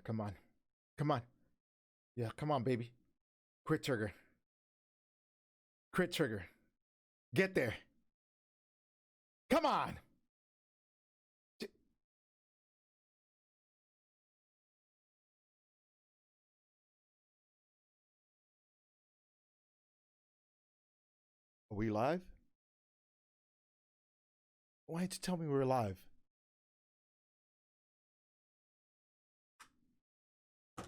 come on. Come on. Yeah, come on, baby. Crit trigger. Crit trigger. Get there. Come on. Are we live? Why didn't you tell me we were live?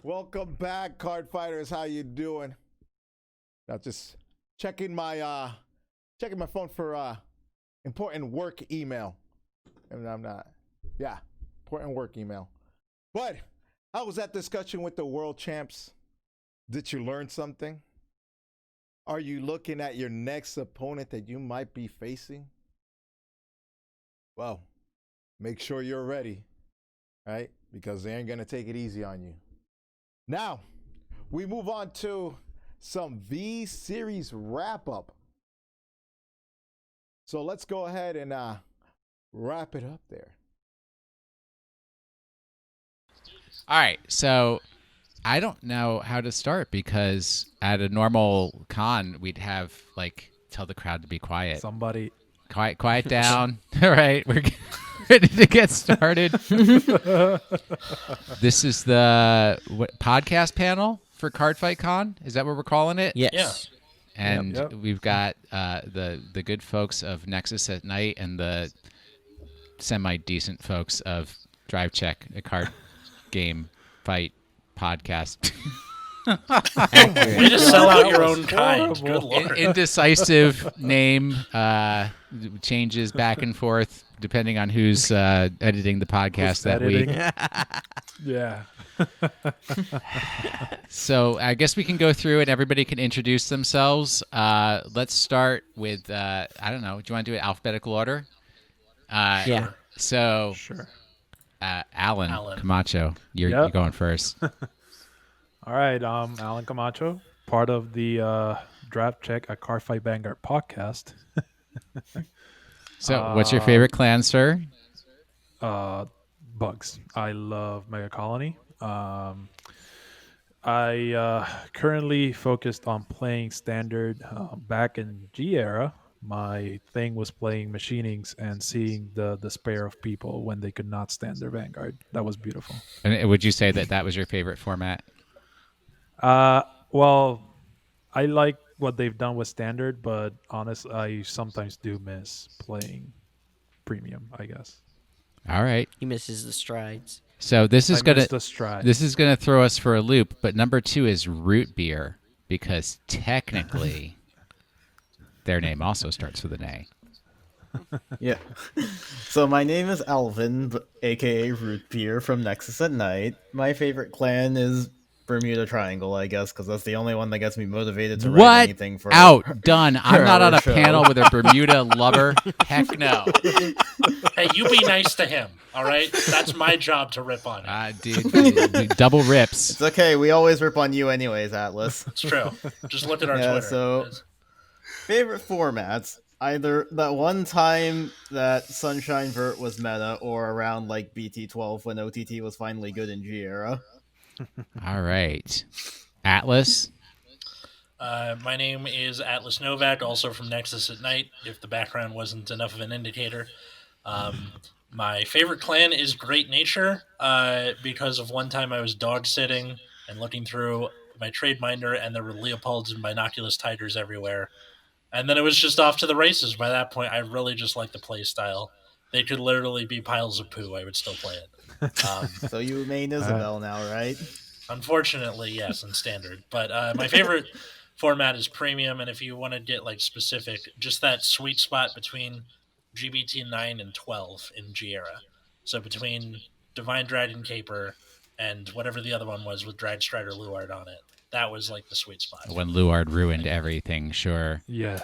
Welcome back, Cardfighters. How you doing? Now just checking my phone for important work email. And I'm not. Yeah, important work email. But how was that discussion with the world champs? Did you learn something? Are you looking at your next opponent that you might be facing? Well, make sure you're ready, right? Because they ain't gonna take it easy on you. Now, we move on to some V-Series wrap-up. So let's go ahead and wrap it up there. All right, so I don't know how to start because at a normal con, we'd have, like, tell the crowd to be quiet. Somebody. Quiet down. All right, we're ready to get started. This is the podcast panel for Cardfight Con. Is that what we're calling it? Yes. Yeah. And Yep. we've got the good folks of Nexus at night and the semi-decent folks of Drive Check, a card game fight podcast. Way to sell out your own kind. horrible. Good lord. Indecisive name changes back and forth depending on who's editing the podcast that week. Yeah. So I guess we can go through and everybody can introduce themselves. Let's start with, I don't know, do you want to do it alphabetical order? Yeah. So, Sure. Alan Camacho, you're going first. All right. Alan Camacho, part of the Draft Check at Cardfight Vanguard podcast. So, what's your favorite clan, sir? Bugs. I love Mega Colony. I currently focused on playing Standard. Back in G era, my thing was playing Machinings and seeing the despair of people when they could not stand their Vanguard. That was beautiful. And would you say that was your favorite format? Well, I like what they've done with Standard, but honestly, I sometimes do miss playing Premium, I guess. All right. He misses the strides. So this is I miss the stride. This is gonna throw us for a loop, but number 2 is root beer because technically their name also starts with an A. Yeah. So my name is Alvin, aka Root Beer from Nexus at Night. My favorite clan is Bermuda Triangle, I guess, because that's the only one that gets me motivated to write anything for Outdone. I'm not on a show. panel with a Bermuda lover. Heck no. Hey, you be nice to him, all right? That's my job to rip on him. Dude, double rips. It's okay, we always rip on you anyways, Atlas. It's true. Just look at our Yeah, Twitter. so- Favorite formats? Either that one time that Sunshine Vert was meta, or around like BT12 when OTT was finally good in G era. All right. Atlas. My name is Atlas Novak, also from Nexus at Night, if the background wasn't enough of an indicator. My favorite clan is Great Nature, because of one time I was dog sitting and looking through my trade minder, and there were Leopolds and binoculus tigers everywhere. And then it was just off to the races. By that point, I really just liked the play style. They could literally be piles of poo. I would still play it. So you main Isabel now, right? Unfortunately, yes, in Standard. But my favorite format is Premium, and if you want to get like specific, just that sweet spot between GBT 9 and 12 in G era. So between Divine Dragon Caper and whatever the other one was with Drag Strider Luard on it. That was like the sweet spot. When Luard ruined everything, sure. Yeah.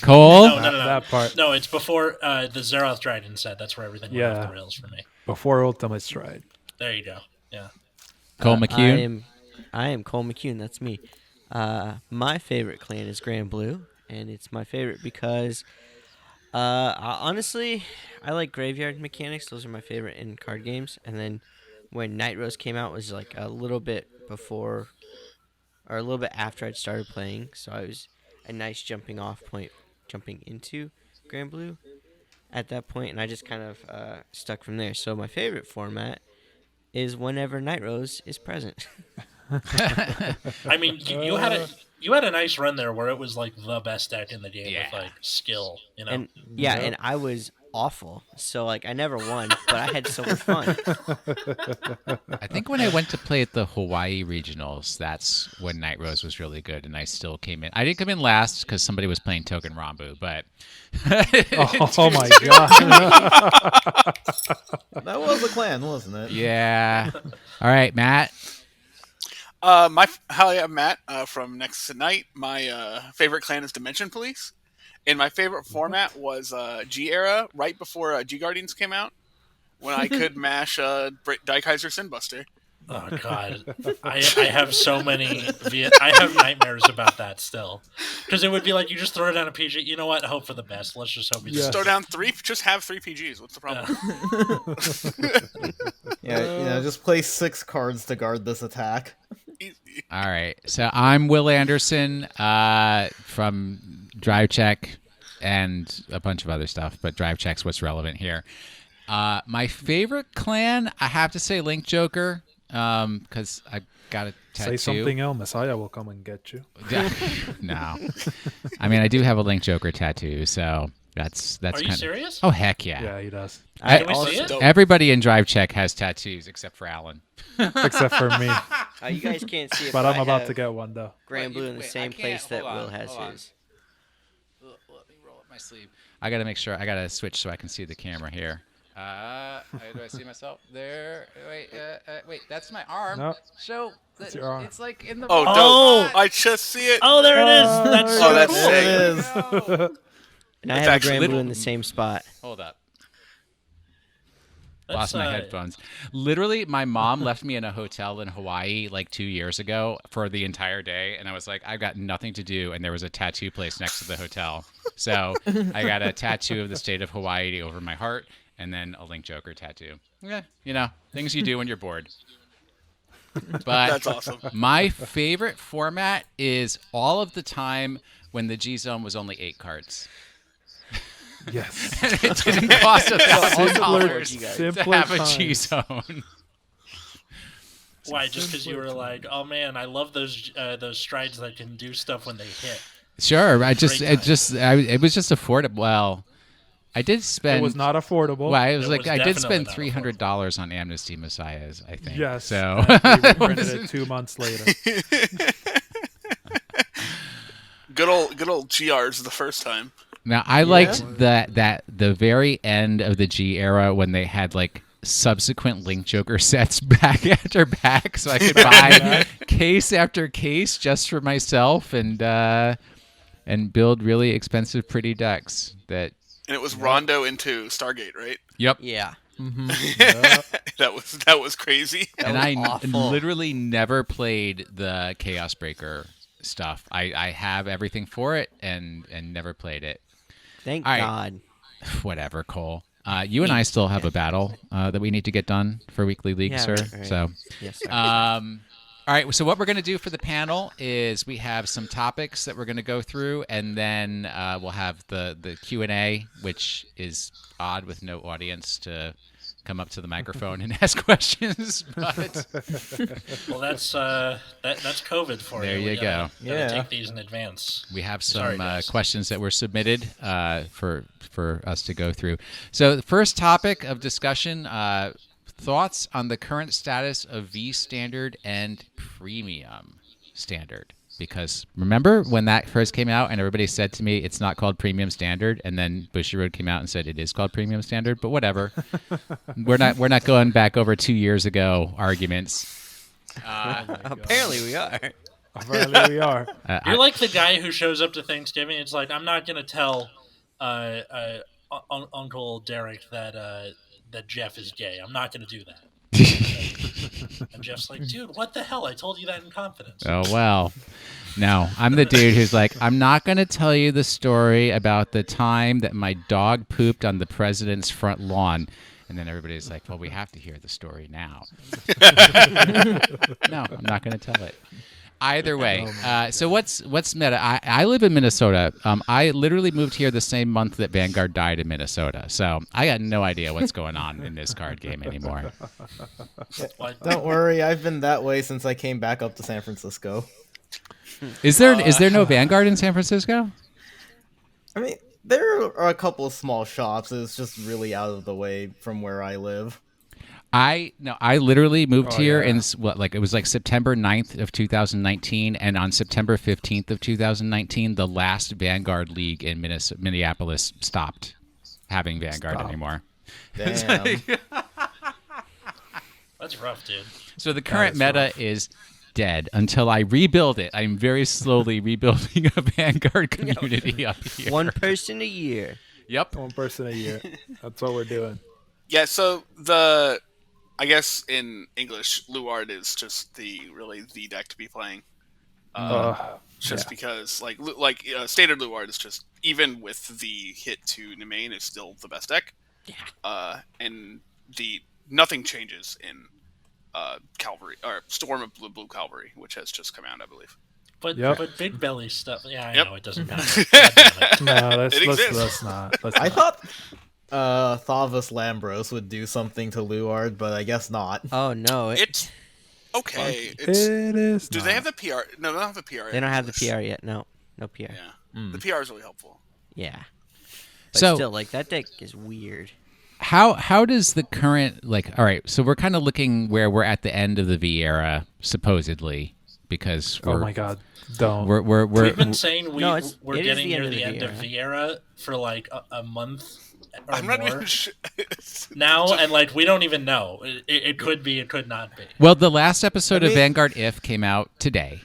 Cole? No. That part. No, it's before the Zeroth Dragon set. That's where everything went off the rails for me. Before Ultimate Stride. There you go. Yeah. Cole McCune? I am Cole McCune. That's me. My favorite clan is Grand Blue, and it's my favorite because, honestly, I like graveyard mechanics. Those are my favorite in card games. And then when Night Rose came out was like a little bit before, or a little bit after I'd started playing, so I was a nice jumping off point, jumping into Grand Blue at that point, and I just kind of stuck from there. So my favorite format is whenever Night Rose is present. I mean, you had a nice run there where it was like the best deck in the game with like skill, you know. And and I was awful, so like I never won, but I had so much fun. I think when I went to play at the Hawaii regionals, that's when Night Rose was really good, and I still came in. I didn't come in last because somebody was playing Token Rambu, but Oh my god! That was a clan, wasn't it? yeah. All right, Matt. Hi, I'm Matt from Nexus at Night. My favorite clan is Dimension Police, and my favorite format was G era, right before G Guardians came out, when I could mash Daikaiser Sinbuster. Oh god, I have so many. I have nightmares about that still, because it would be like you just throw down a PG. You know what? Hope for the best. Let's just hope. Just throw down 3. Just have 3 PGs. What's the problem? Yeah, just play 6 cards to guard this attack. Easy. All right. So I'm Will Anderson from Drive Check and a bunch of other stuff, but Drive Check's what's relevant here. My favorite clan, I have to say Link Joker, because I got a tattoo. Say something else, Messiah will come and get you. No. I mean, I do have a Link Joker tattoo, so that's Are kind you of... serious? Oh, heck yeah. Yeah, he does. Can we see it? Everybody in Drive Check has tattoos except for Alan. Except for me. You guys can't see it, But I'm I about have to get one though. Grand Blue in the Wait, same I can't- place that hold on, Will has hold on. his. Let me roll up my sleeve. I gotta make sure. I gotta switch so I can see the camera here. Do I see myself there? Wait. That's my arm. No. Show. That's your arm. It's like in the. Oh, Oh! dope. I just see it. Oh, there it is. That's so Oh, that's cool. sick. There it is. And I It's have a actually Grand Blue little- in the same spot. Hold up. That's, Lost my headphones. Literally, my mom left me in a hotel in Hawaii like 2 years ago for the entire day, and I was like, I've got nothing to do, and there was a tattoo place next to the hotel. So I got a tattoo of the state of Hawaii over my heart, and then a Link Joker tattoo. Yeah, you know, things you do when you're bored. But That's awesome. my favorite format is all of the time when the G Zone was only 8 cards. Yes. It didn't cost $1,000 to Simpler have a times. G Zone. Why? Just because you were like, oh man, I love those strides that can do stuff when they hit. Sure, it was Great just affordable. Well, I did spend. It was not affordable. Well, it was It like was I did definitely spend not $300 on Amnesty Messiahs. I think. Yes. So and they reprinted it 2 months later. Good old GRs the first time. now I liked that the very end of the G era when they had like subsequent Link Joker sets back after back, so I could buy case after case just for myself and build really expensive, pretty decks. That. And it was Rondo into Stargate, right? Yep. Yeah. That was crazy. And was I awful. literally never played the Chaos Breaker stuff. I have everything for it and never played it. Thank All right. God. Whatever, Cole. You and I still have a battle that we need to get done for Weekly League, Yeah, sir. right. So, Yes. Sir. all right. So what we're going to do for the panel is we have some topics that we're going to go through, and then we'll have the Q&A, which is odd with no audience to come up to the microphone and ask questions. But Well, that's COVID for There you. you We gotta Yeah. take these in advance. we have Sorry, some guys. questions that were submitted for us to go through. So the first topic of discussion, thoughts on the current status of V Standard and Premium Standard. Because remember when that first came out and everybody said to me it's not called Premium Standard, and then Bushiroad came out and said it is called Premium Standard, but whatever. we're not going back over 2 years ago arguments. Apparently we are. Apparently we are. You're like the guy who shows up to Thanksgiving. It's like, I'm not gonna tell Uncle Derek that Jeff is gay. I'm not gonna do that. And Jeff's like, dude, what the hell? I told you that in confidence. Oh, well. No, I'm the dude who's like, I'm not going to tell you the story about the time that my dog pooped on the president's front lawn. And then everybody's like, well, we have to hear the story now. No, I'm not going to tell it. Either way, so what's meta? I live in Minnesota. I literally moved here the same month that Vanguard died in Minnesota. So I got no idea what's going on in this card game anymore. Don't worry, I've been that way since I came back up to San Francisco. Is there no Vanguard in San Francisco? I mean, there are a couple of small shops. It's just really out of the way from where I live. I literally moved here yeah. in it was like September 9th of 2019, and on September 15th of 2019, the last Vanguard League in Minneapolis stopped having Vanguard anymore. Damn. That's rough, dude. So the current meta is dead until I rebuild it. I'm very slowly rebuilding a Vanguard community up here. One person a year. Yep. One person a year. That's what we're doing. Yeah, so I guess in English, Luard is just the deck to be playing. Because standard Luard is just, even with the hit to Nemain, is still the best deck. Yeah. And nothing changes in Cavalry or Storm of Blue Cavalry, which has just come out, I believe. But Yep. but big belly stuff. Yeah, I Yep. know it doesn't matter. God damn it. No, It exists. let's not. I thought Thavas Lambros would do something to Luard, but I guess not. Oh no, It's okay. It is. Do they have the PR? No, they don't have the PR. they don't have the yet. PR yet. No PR. Yeah, the PR is really helpful. Yeah. But So- still, like, that deck is weird. How does the current all right? So we're kind of looking where we're at the end of the V era, supposedly, because Oh my God! Don't. we're We've been saying No, we're it is getting the end near of the the end of Viera. Viera for like a month or I'm not more even sure. now, and like we don't even know. It could be, it could not be. well, the last episode of Vanguard If came out today.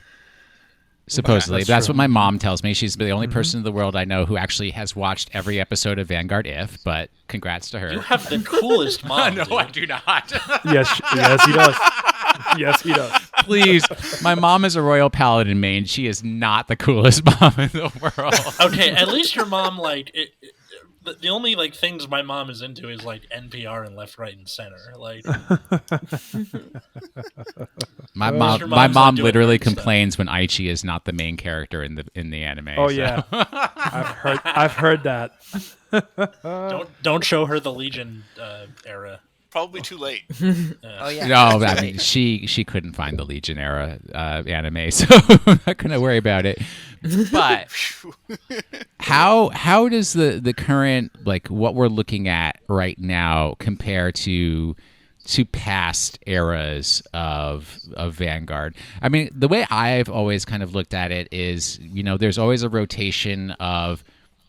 Supposedly, that's what my mom tells me. She's the only person in the world I know who actually has watched every episode of Vanguard If. But congrats to her. You have the coolest mom. no, dude. I do not. Yes, he does. Yes, he does. Please, my mom is a royal paladin main. She is not the coolest mom in the world. Okay, at least your mom the only like things my mom is into is like NPR and Left, Right, and Center. Like My your mom mom's not doing literally weird stuff. complains when Aichi is not the main character in the anime. Oh so. yeah, I've heard that. don't show her the Legion era. Probably too late. Oh yeah. No, that's I mean right. she couldn't find the Legion era anime, so I'm not gonna worry about it. But how does the current, like, what we're looking at right now compare to past eras of Vanguard? I mean, the way I've always kind of looked at it is, there's always a rotation of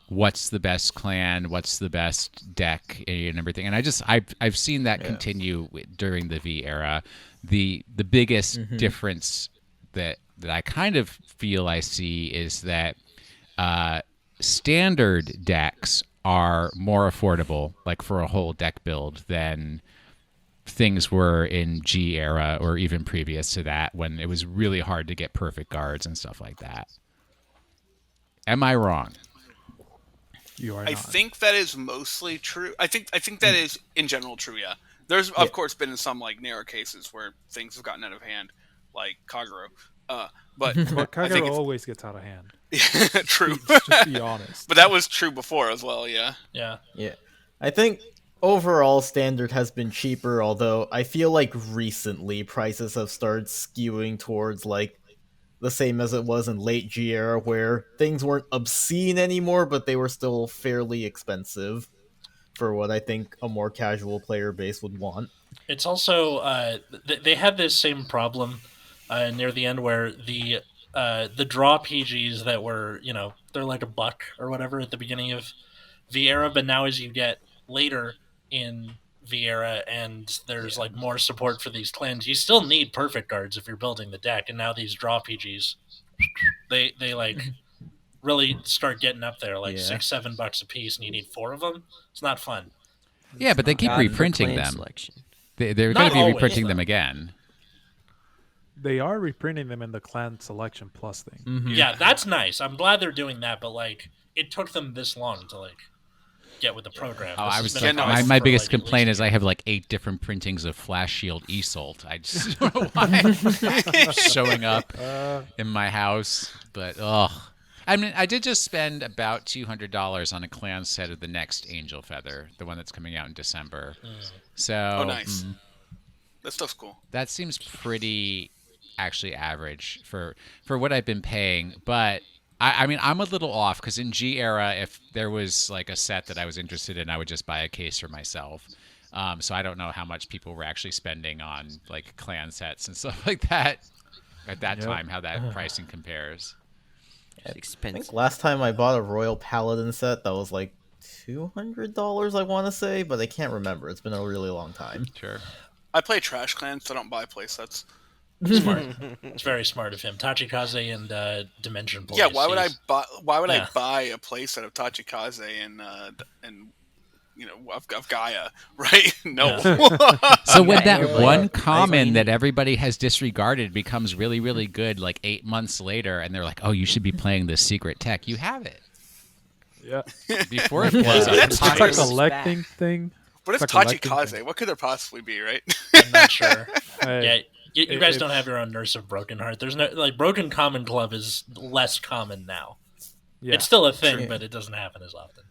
what's the best clan, what's the best deck, and everything. And I've seen that continue during the V era. The biggest difference that I kind of feel I see is that standard decks are more affordable, like for a whole deck build, than things were in G era or even previous to that, when it was really hard to get perfect guards and stuff like that. Am I wrong? You are I not. think that is mostly true. I think that is in general true. Yeah, there's of course been some like narrow cases where things have gotten out of hand, like Kagero. But But I think Kagero it's always gets out of hand. true. Just be honest. But that was true before as well. Yeah. Yeah. Yeah. I think overall standard has been cheaper, although I feel like recently prices have started skewing towards like the same as it was in late G era, where things weren't obscene anymore, but they were still fairly expensive for what I think a more casual player base would want. It's also they had this same problem near the end where the draw PGs that were, they're like $1 or whatever at the beginning of V era, but now as you get later in V era and there's like more support for these clans, you still need perfect guards if you're building the deck. And now these draw PGs, they like really start getting up there, like $6-7 a piece, and you need 4 of them. It's not fun. Yeah, but they keep God, for reprinting clan them. selection. They're Not going to be always, reprinting them though. again. They are reprinting them in the Clan Selection Plus thing. Yeah, that's nice. I'm glad they're doing that, but like it took them this long to like. get with the program. Oh, This I has was been a getting- problem my for, biggest like, at least complaint a is I year. have like 8 different printings of Flash Shield Isolt. I just don't know why showing up in my house. But I mean, I did just spend about $200 on a clan set of the next Angel Feather, the one that's coming out in December. So Oh, nice. That stuff's cool. that seems pretty actually average for what I've been paying. But I mean, I'm a little off because in G era, if there was like a set that I was interested in, I would just buy a case for myself. So I don't know how much people were actually spending on like clan sets and stuff like that at that time, how that pricing compares. It's I expensive. think last time I bought a Royal Paladin set that was like $200, I want to say, but I can't remember. It's been a really long time. Sure. I play Trash Clan, so I don't buy playsets. Smart. It's very smart of him. Tachikaze and Dimension Police. Yeah, why would I he's- buy? Why would Yeah. I buy a playset of Tachikaze and of Gaia? Right? No. So when Yeah, that you're one right. common that everybody has disregarded becomes really, really good, like 8 months later, and they're like, "Oh, you should be playing this secret tech." You have it Yeah. before it blows up. That's It's a nice. collecting thing. What is It's a collecting Tachikaze? thing. What could there possibly be? Right? I'm not sure. Hey, Yeah, you guys If- don't have your own Nurse of Broken Heart. There's no like Broken Common Club is less common now. yeah. It's still a thing, True. but it doesn't happen as often.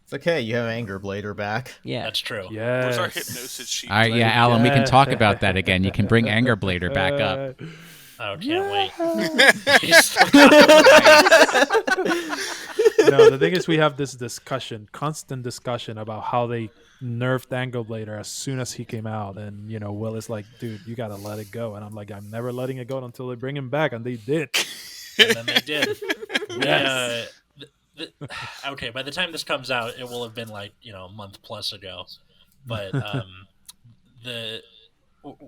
It's okay, you have Anger Blader back. Yeah. That's true. Where's our Yes. hypnosis sheet? All right, yeah, Alan, we can talk about that again. You can bring Anger Blader back up. Oh, can't wait. No, the thing is, we have this constant discussion about how they nerfed Angle Blader as soon as he came out, and Will is like, "Dude, you gotta let it go," and I'm like, "I'm never letting it go until they bring him back," and they did. And then they did. Yes. Okay, by the time this comes out, it will have been like a month plus ago. But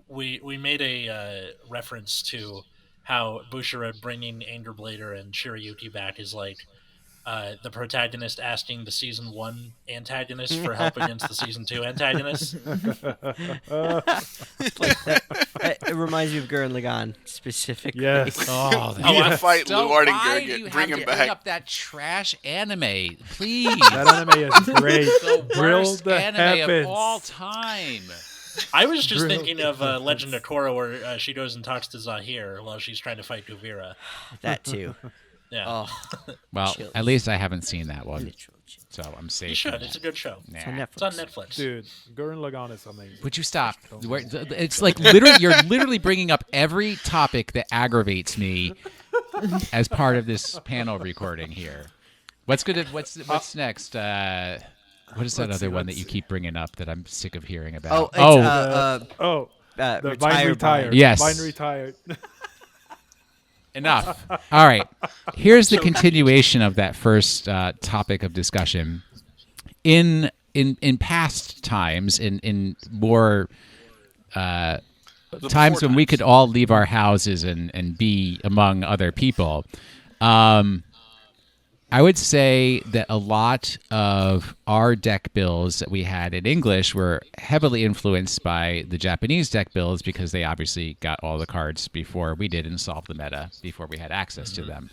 we made a reference to how Bushiroad bringing Anger Blader and Shirayuki back is like the protagonist asking the season 1 antagonist for help against the season 2 antagonist. It reminds me of Gurren Lagann specifically. Yes. Oh, I want to fight So Luard and why do you Gurgit. have Bring to him bring back. up that trash anime, please? That anime is great. The Drill worst the anime heavens. of all time. I was just Drill thinking of Legend of Korra, where she goes and talks to Zahir while she's trying to fight Guvira. That too. Yeah, Oh, Well, Chills. at least I haven't seen that one, literal chills. so I'm safe. you from should. It's a that. good show. Nah. It's on Netflix. It's on Netflix. Dude, Gurren Lagann is amazing. Would you stop? It's like literally, you're literally bringing up every topic that aggravates me as part of this panel recording here. What's good? What's next? What is that Let's other see, one that let's you keep bringing up that I'm sick of hearing Oh, about? it's, Oh, the Vine Retire retired. Vine. Yes. Vine retired. Enough. All right. Here's the continuation of that first topic of discussion. In past times, in more times when we could all leave our houses and be among other people, I would say that a lot of our deck builds that we had in English were heavily influenced by the Japanese deck builds because they obviously got all the cards before we did and solved the meta before we had access to them.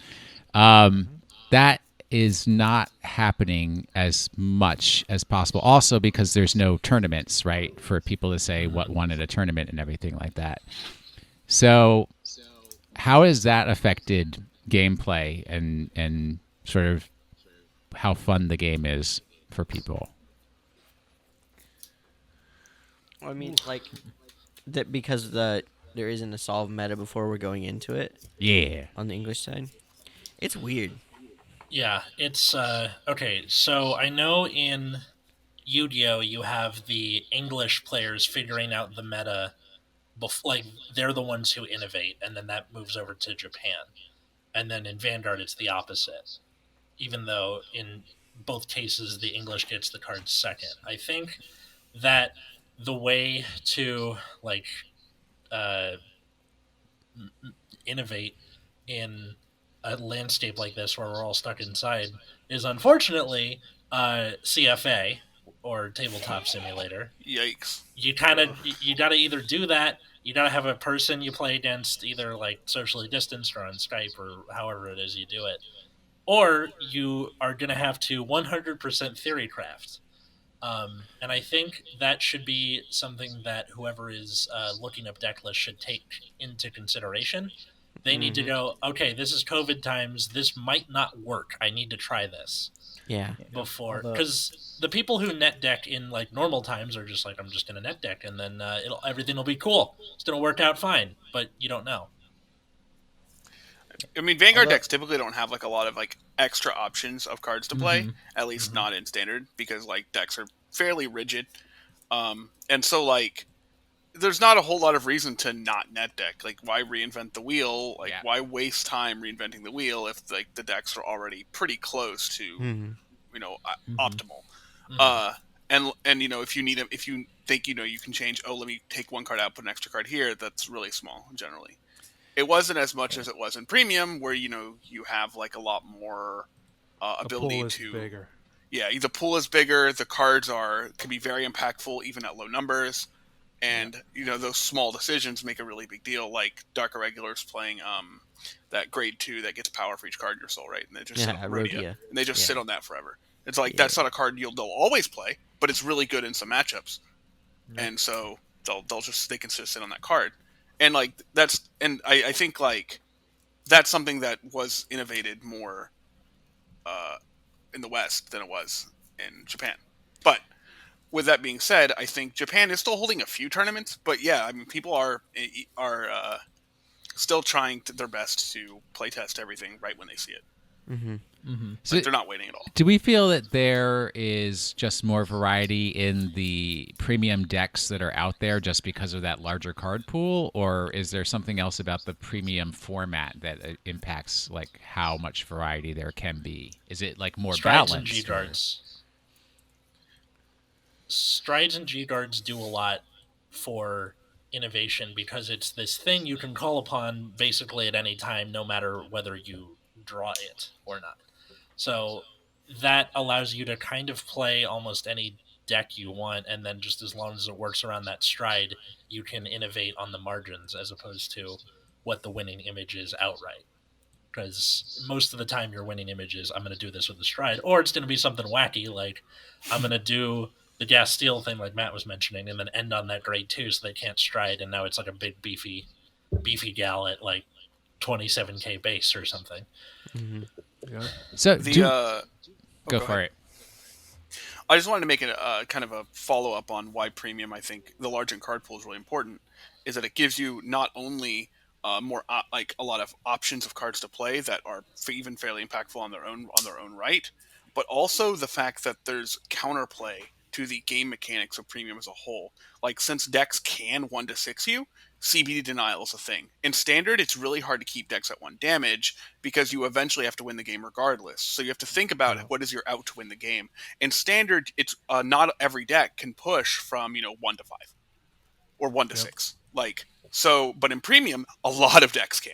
That is not happening as much as possible. Also because there's no tournaments, right, for people to say what won at a tournament and everything like that. So how has that affected gameplay and sort of how fun the game is for people? I mean, like that because there isn't a solved meta before we're going into it Yeah. on the English side. It's weird. Yeah, it's okay. So I know in Yu-Gi-Oh you have the English players figuring out the meta, like they're the ones who innovate, and then that moves over to Japan, and then in Vanguard it's the opposite. Even though in both cases the English gets the cards second, I think that the way to like innovate in a landscape like this where we're all stuck inside is unfortunately CFA or tabletop simulator. Yikes. You got to either do that, you got to have a person you play against either like socially distanced or on Skype or however it is you do it, or you are going to have to 100% theory craft. And I think that should be something that whoever is looking up deck lists should take into consideration. They need to go, okay, this is COVID times. This might not work. I need to try this Yeah. before. Although- Because the people who net deck in like normal times are just like, I'm just going to net deck, and then everything will be cool. It's going to work out fine, but you don't know. I mean, Vanguard Although- decks typically don't have like a lot of like extra options of cards to play, Mhm. at least not in standard, because like decks are fairly rigid, and so like there's not a whole lot of reason to not net deck. Like, why reinvent the wheel? Like, Yeah. why waste time reinventing the wheel if like the decks are already pretty close to Mm-hmm. optimal? Mhm. And you know, if you need them, if you think you can change. Oh, let me take one card out, put an extra card here. That's really small generally. It wasn't as much as it was in premium, where you have like a lot more The ability pool is to. bigger. Yeah, the pool is bigger. The cards can be very impactful even at low numbers, and those small decisions make a really big deal. Like Dark Irregulars playing that grade 2 that gets power for each card in your soul, right? And they just sit on Rhodia. and they just Yeah. sit on that forever. It's like Yeah. that's not a card they'll always play, but it's really good in some matchups, Yeah. and so they can just sit on that card, and like I think like that's something that was innovated more in the West than it was in Japan. But with that being said, I think Japan is still holding a few tournaments. But yeah, I mean, people are still trying their best to playtest everything right when they see it. Mm-hmm. So Like, they're not waiting at all. do we feel that there is just more variety in the premium decks that are out there just because of that larger card pool, or is there something else about the premium format that impacts like how much variety there can be? Is it like more Strides balanced? and G or- guards. Strides and G guards do a lot for innovation because it's this thing you can call upon basically at any time, no matter whether you draw it or not. So that allows you to kind of play almost any deck you want, and then just as long as it works around that stride, you can innovate on the margins as opposed to what the winning image is outright. Because most of the time your winning image is, I'm going to do this with the stride, or it's going to be something wacky, like I'm going to do the gas steel thing like Matt was mentioning, and then end on that grade 2 so they can't stride, and now it's like a big beefy gal at like 27k base or something. Mm-hmm. Yeah. So The go go for ahead. it. I just wanted to make a kind of a follow up on why premium. I think the large and card pool is really important. Is that it gives you not only more like a lot of options of cards to play that are even fairly impactful on their own right, but also the fact that there's counterplay to the game mechanics of premium as a whole. Like, since decks can 1-6 you, CBD denial is a thing. In standard, it's really hard to keep decks at 1 damage because you eventually have to win the game regardless. So you have to think about what is your out to win the game. In standard, it's not every deck can push from 1-5 or 1-6. Like, so, but in premium, a lot of decks can,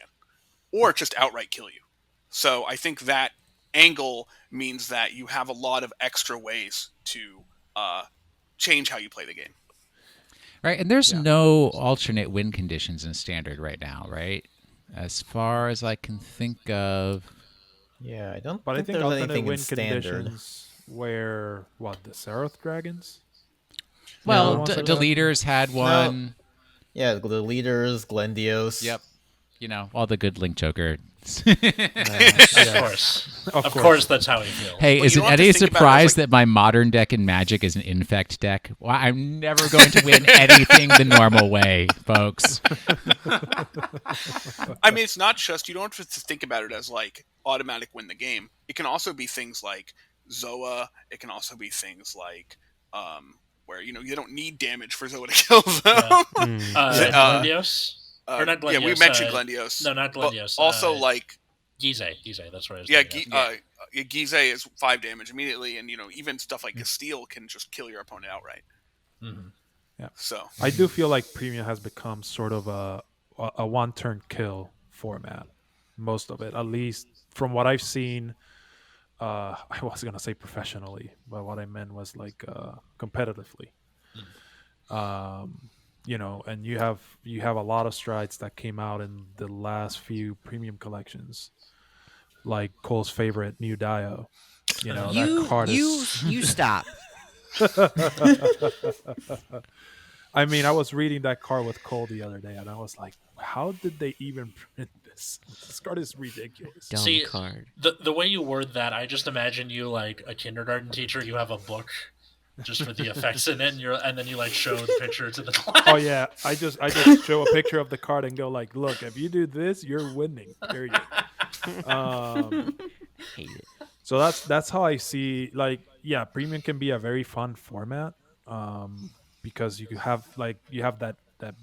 or just outright kill you. So I think that angle means that you have a lot of extra ways to change how you play the game. Right, and there's no alternate win conditions in standard right now, right? As far as I can think of. Yeah, I don't But I think think there's alternate anything in win standard. conditions where the Seraph Dragons? Well, ones like that? Deleters had one. Yeah, the leaders, Glendios. Yep. All the good Link Joker. Of course. Of course, that's how he feels. Hey, Well, is you it don't have to any think about it as, surprise like- that my modern deck in Magic is an infect deck? Well, I'm never going to win anything the normal way, folks. I mean, it's not just, you don't have to think about it as like automatic win the game. It can also be things like Zoa. It can also be things like where you don't need damage for Zoa to kill them. Glendios? Or not Yeah, we Glendios, mentioned Glendios. No, not But Glendios. also like Gize, that's what I was yeah, thinking of. Gize is 5 damage immediately, and even stuff like Castile can just kill your opponent outright. Mhm. So I do feel like premium has become sort of a one-turn kill format. Most of it, at least from what I've seen. I was gonna say professionally, but what I meant was like competitively. And you have a lot of strides that came out in the last few premium collections, like Cole's favorite New Dio. That card You is stop. I mean, I was reading that card with Cole the other day, and I was like, "How did they even print this? This card is ridiculous." Dumb See, card. the way you word that, I just imagine you like a kindergarten teacher. You have a book just with the effects in it, and then you like show the picture to the class. Oh yeah, I just show a picture of the card and go like, "Look, if you do this, you're winning." Period. Hate it. So that's how I see. Like, yeah, premium can be a very fun format, because you have that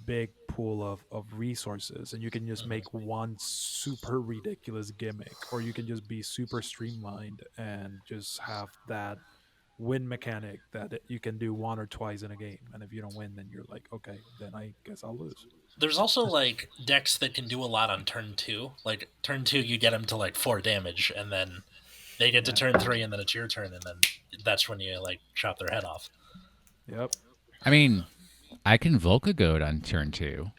big pool of resources, and you can just make one super ridiculous gimmick, or you can just be super streamlined and just have that win mechanic that you can do one or twice in a game, and if you don't win, then you're like, okay, then I guess I'll lose. There's also like decks that can do a lot on turn 2. Like turn 2, you get them to like 4 damage, and then they get to turn 3, and then it's your turn, and then that's when you like chop their head off. Yep. I mean, I can Volcagoat on turn 2.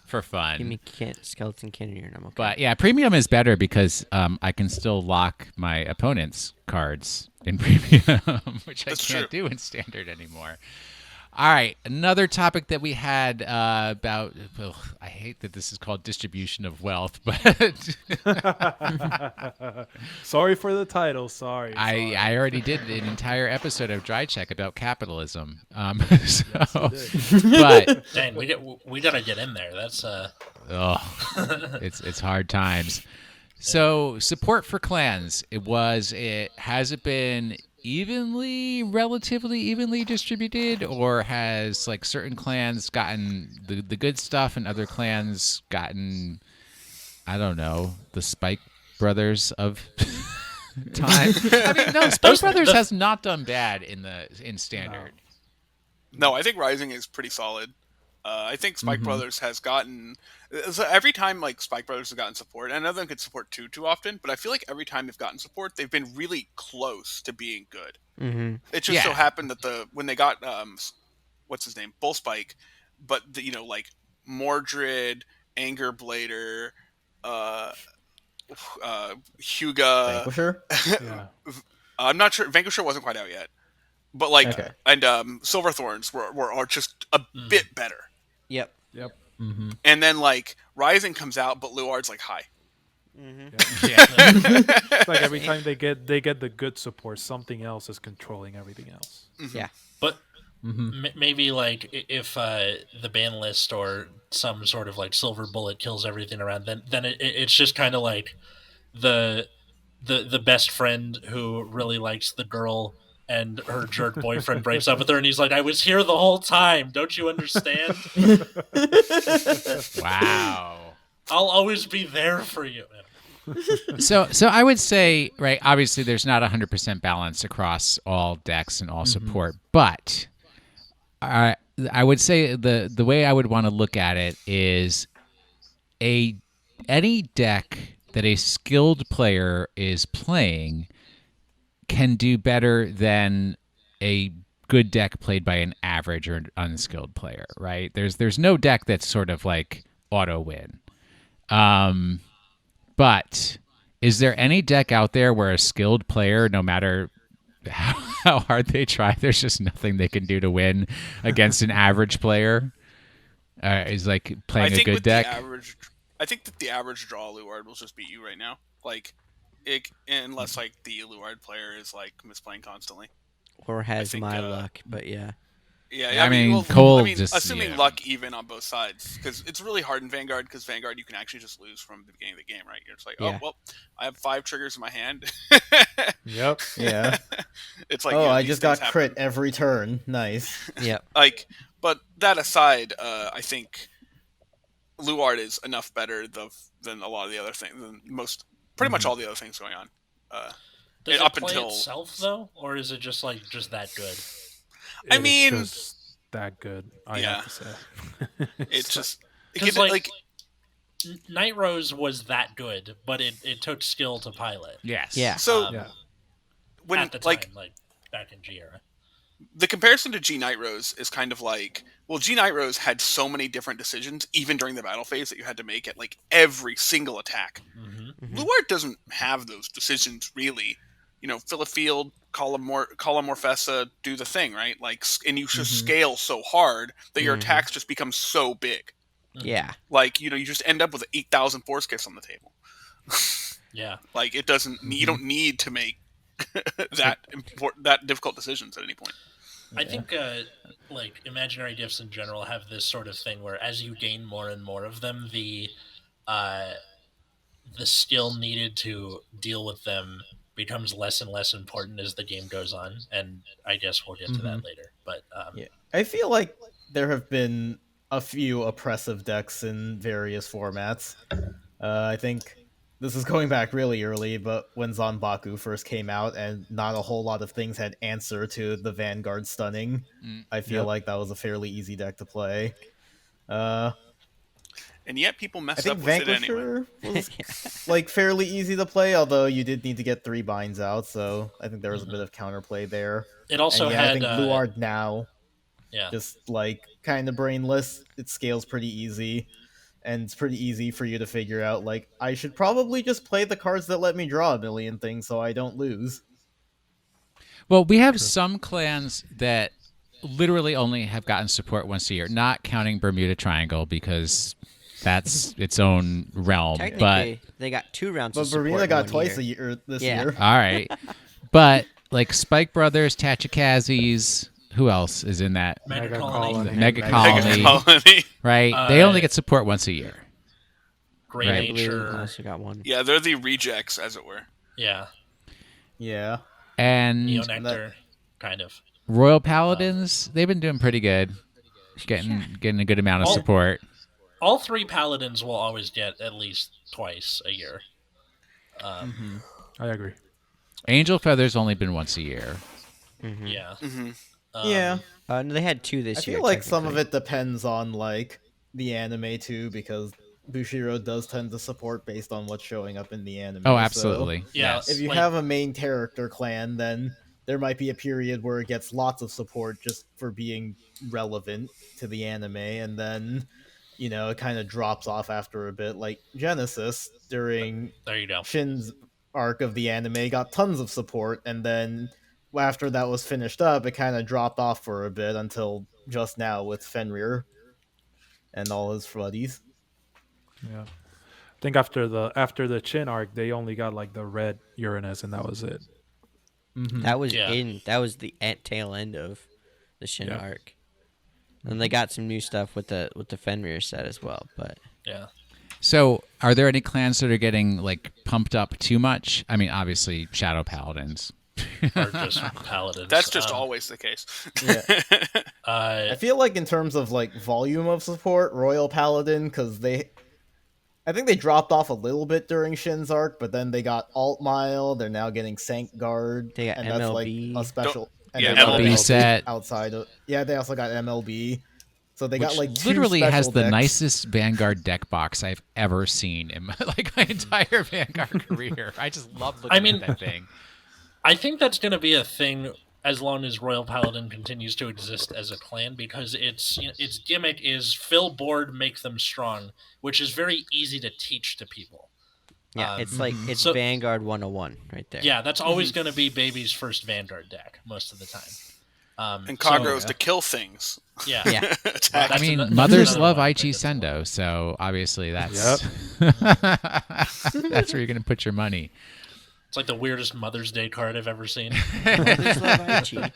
For fun. Give me skeleton cannoneer and I'm okay. But yeah, premium is better because I can still lock my opponent's cards in premium, which I can't do in standard anymore. All right, another topic that we had about. Well, I hate that this is called distribution of wealth, but Sorry for the title. Sorry. I already did an entire episode of Dry Check about capitalism. But Dang, we gotta get in there. That's it's hard times. So support for clans. Has it been relatively evenly distributed, or has like certain clans gotten the good stuff and other clans gotten, I don't know, the Spike Brothers of time? I mean, no, Spike Brothers has not done bad in standard. No, I think Rising is pretty solid. I think Spike Brothers has gotten... So every time like Spike Brothers has gotten support, and I know they could support too often, but I feel like every time they've gotten support, they've been really close to being good. Mm-hmm. It just so happened that when they got what's his name, Bull Spike, but like Mordred, Anger Blader, Huga, Vanquisher? Yeah. I'm not sure. Vanquisher wasn't quite out yet, but like and Silverthorns are just a bit better. Yep. Mm-hmm. And then like Rising comes out, but Luard's like high. Mm-hmm. It's like every time they get the good support, something else is controlling everything else. Yeah. But maybe like if the ban list or some sort of like silver bullet kills everything around, then it's just kind of like the best friend who really likes the girl, and her jerk boyfriend breaks up with her, and he's like, I was here the whole time. Don't you understand? Wow. I'll always be there for you. So I would say, right, obviously there's not 100% balance across all decks and all support, but I would say the way I would want to look at it is any deck that a skilled player is playing can do better than a good deck played by an average or unskilled player, right? There's no deck that's sort of like auto win. But is there any deck out there where a skilled player, no matter how hard they try, there's just nothing they can do to win against an average player? Is like playing a good deck? I think that the average draw Luard will just beat you right now. Like, unless like the Luard player is like misplaying constantly, or has my luck. But yeah. Yeah, I mean, Cole. just assuming luck even on both sides, because it's really hard in Vanguard. Because Vanguard, you can actually just lose from the beginning of the game, right? You're just like, oh well, I have 5 triggers in my hand. Yep. Yeah. It's like, I just got crit every turn. Nice. Yep. Like, but that aside, I think Luard is enough better than a lot of the other things, than pretty much all the other things going on. Does up it play until itself though, or is it just that good? It mean, is just that good. I have to say. It's just like Night Rose was that good, but it took skill to pilot. Yes. Yeah. So when at the time, like back in G era, the comparison to G Night Rose is kind of like, well, G Night Rose had so many different decisions, even during the battle phase, that you had to make at like every single attack. Luard doesn't have those decisions really. fill a field, call a Morfessa, do the thing, right? Like, and you just Mhm. scale so hard that your Mhm. attacks just become so big. Yeah. Like, you just end up with 8,000 force gifts on the table. Yeah. Like, it doesn't. You don't need to make that difficult decisions at any point. I think like imaginary gifts in general have this sort of thing where as you gain more and more of them, the skill needed to deal with them becomes less and less important as the game goes on, and I guess we'll get to that later. But Yeah, I feel like there have been a few oppressive decks in various formats. I think this is going back really early, but when Zanbaku first came out and not a whole lot of things had answer to the Vanguard stunning, I feel like that was a fairly easy deck to play. And yet people I messed think up with it anyway. Vanquisher was like fairly easy to play, although you did need to get 3 binds out, so I think there was a bit of counterplay there. it also And yeah, had I think Bluard now, yeah. just like kind of brainless, it scales pretty easy, and it's pretty easy for you to figure out, like, I should probably just play the cards that let me draw a million things so I don't lose. Well, we have some clans that literally only have gotten support once a year, not counting Bermuda Triangle because that's its own realm. But Technically, they got 2 rounds But of support Bermuda in got 1 twice year. a year this Yeah. year. all right, but like Spike Brothers, Tachikazes, who else is in that Mega Mega Colony. Colony. Mega Mega Colony? Colony. Right? They only get support once a year. Great Right. I believe Nature. I also got 1. Yeah, they're the rejects, as it were. Yeah. Yeah. And Neonectar, kind of. Royal Paladins, they've been doing pretty good, getting a good amount of All- support. All 3 paladins will always get at least twice a year. I agree. Angel Feather's only been once a year. Yeah. Yeah. No, they had 2 I this year. feel like some of technically. it depends on, like, the anime, too, because Bushiro does tend to support based on what's showing up in the anime. Oh, so absolutely. Yeah, Yes. if you Like- have a main character clan, then there might be a period where it gets lots of support just for being relevant to the anime, and then, it kind of drops off after a bit. Like Genesis, during There you go. Shin's arc of the anime, got tons of support, and then after that was finished up, it kind of dropped off for a bit until just now with Fenrir and all his buddies. Yeah. I think after the Chin arc, they only got like the red Uranus, and that was it. That was Yeah. that was the tail end of the Shin Yeah. arc. And they got some new stuff with the Fenrir set as well, but Yeah. So, are there any clans that are getting like pumped up too much? I mean, obviously, Shadow Paladins. Or just paladins. That's just always the case. Yeah. I feel like in terms of like volume of support, Royal Paladin, because I think they dropped off a little bit during Shin's arc, but then they got Alt Mile. They're now getting Sank Guard, They got and that's like MLB. a special. And Yeah, they got MLB set. outside of. Yeah, they also got MLB. So they got like two Literally has special the decks. nicest Vanguard deck box I've ever seen in my entire Vanguard career. I just love looking at that thing. I think that's going to be a thing as long as Royal Paladin continues to exist as a clan, because its gimmick is fill board, make them strong, which is very easy to teach to people. yeah, it's like it's so- Vanguard 101 right there. Yeah, that's always going to be Baby's first Vanguard deck most of the time. And Kagro's to kill things. Yeah. Yeah. Attack. I mean, that's mothers another love one. Aichi Sendo, so obviously that's that's where you're going to put your money. It's like the weirdest Mother's Day card I've ever seen. Mothers love Aichi.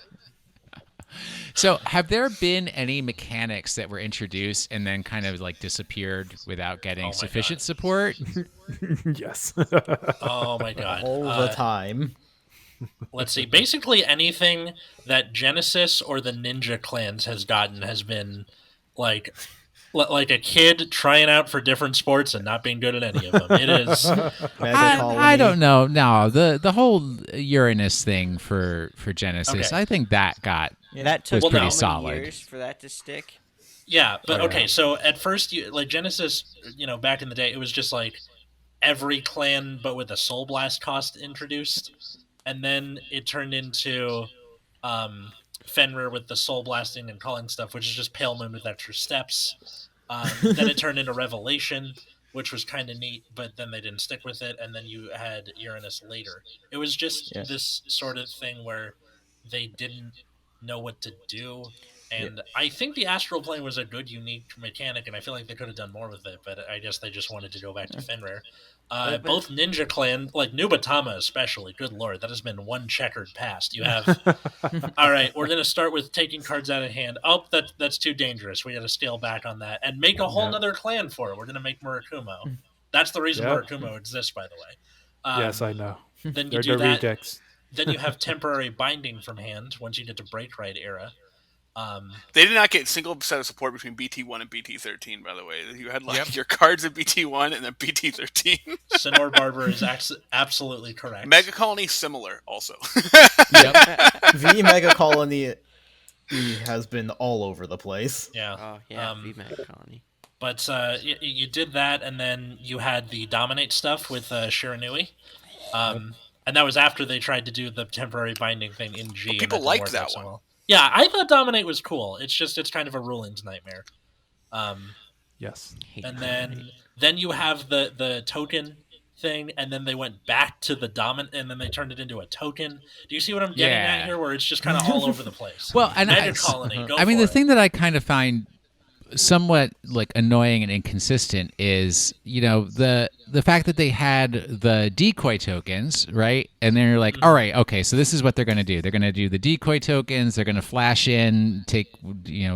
So, have there been any mechanics that were introduced and then kind of like disappeared without getting my sufficient God. support? Yes. Oh my god. all the time. Let's see. Basically anything that Genesis or the Ninja clans has gotten has been like a kid trying out for different sports and not being good at any of them. It is I don't know. No, the whole Uranus thing for Genesis, Okay. I think that got That took was pretty how many solid. years for that to stick? yeah, but Oh, yeah. okay, so at first like Genesis, back in the day it was just like every clan but with a Soul Blast cost introduced. And then it turned into Fenrir with the soul blasting and calling stuff, which is just Pale Moon with extra steps. Then it turned into Revelation, which was kind of neat, but then they didn't stick with it, and then you had Uranus later. It was just this sort of thing where they didn't know what to do. And I think the astral plane was a good, unique mechanic, and I feel like they could have done more with it, but I guess they just wanted to go back to Fenrir. Both Ninja Clan, like Nubatama especially, good lord, that has been one checkered past. You have, all right, we're going to start with taking cards out of hand. Oh, that's too dangerous. We got to scale back on that and make a whole nother clan for it. We're going to make Murakumo. That's the reason Murakumo exists, by the way. Yes, I know. Then They're you do the that. rejects. Then you have temporary binding from hand once you get to Break Right era. They did not get single set of support between BT1 and BT13, by the way. You had your cards at BT1 and then BT13. Sonor Barber is absolutely correct. Mega Colony similar also. V Mega Colony has been all over the place. Yeah. Oh, yeah, V Mega Colony. But you did that, and then you had the Dominate stuff with Shiranui. And that was after they tried to do the temporary binding thing in G. But people liked that one. Well. Yeah, I thought Dominate was cool. It's kind of a rulings nightmare. Yes. And then you have the token thing, and then they went back to the dominant, and then they turned it into a token. Do you see what I'm getting at here? Where it's just kind of all over the place. Well, and Mega Colony. Go I mean, for the it. thing that I kind of find somewhat like annoying and inconsistent is, the fact that they had the decoy tokens, right? And then you're like, all right, okay, so this is what they're going to do. They're going to do the decoy tokens. They're going to flash in, take,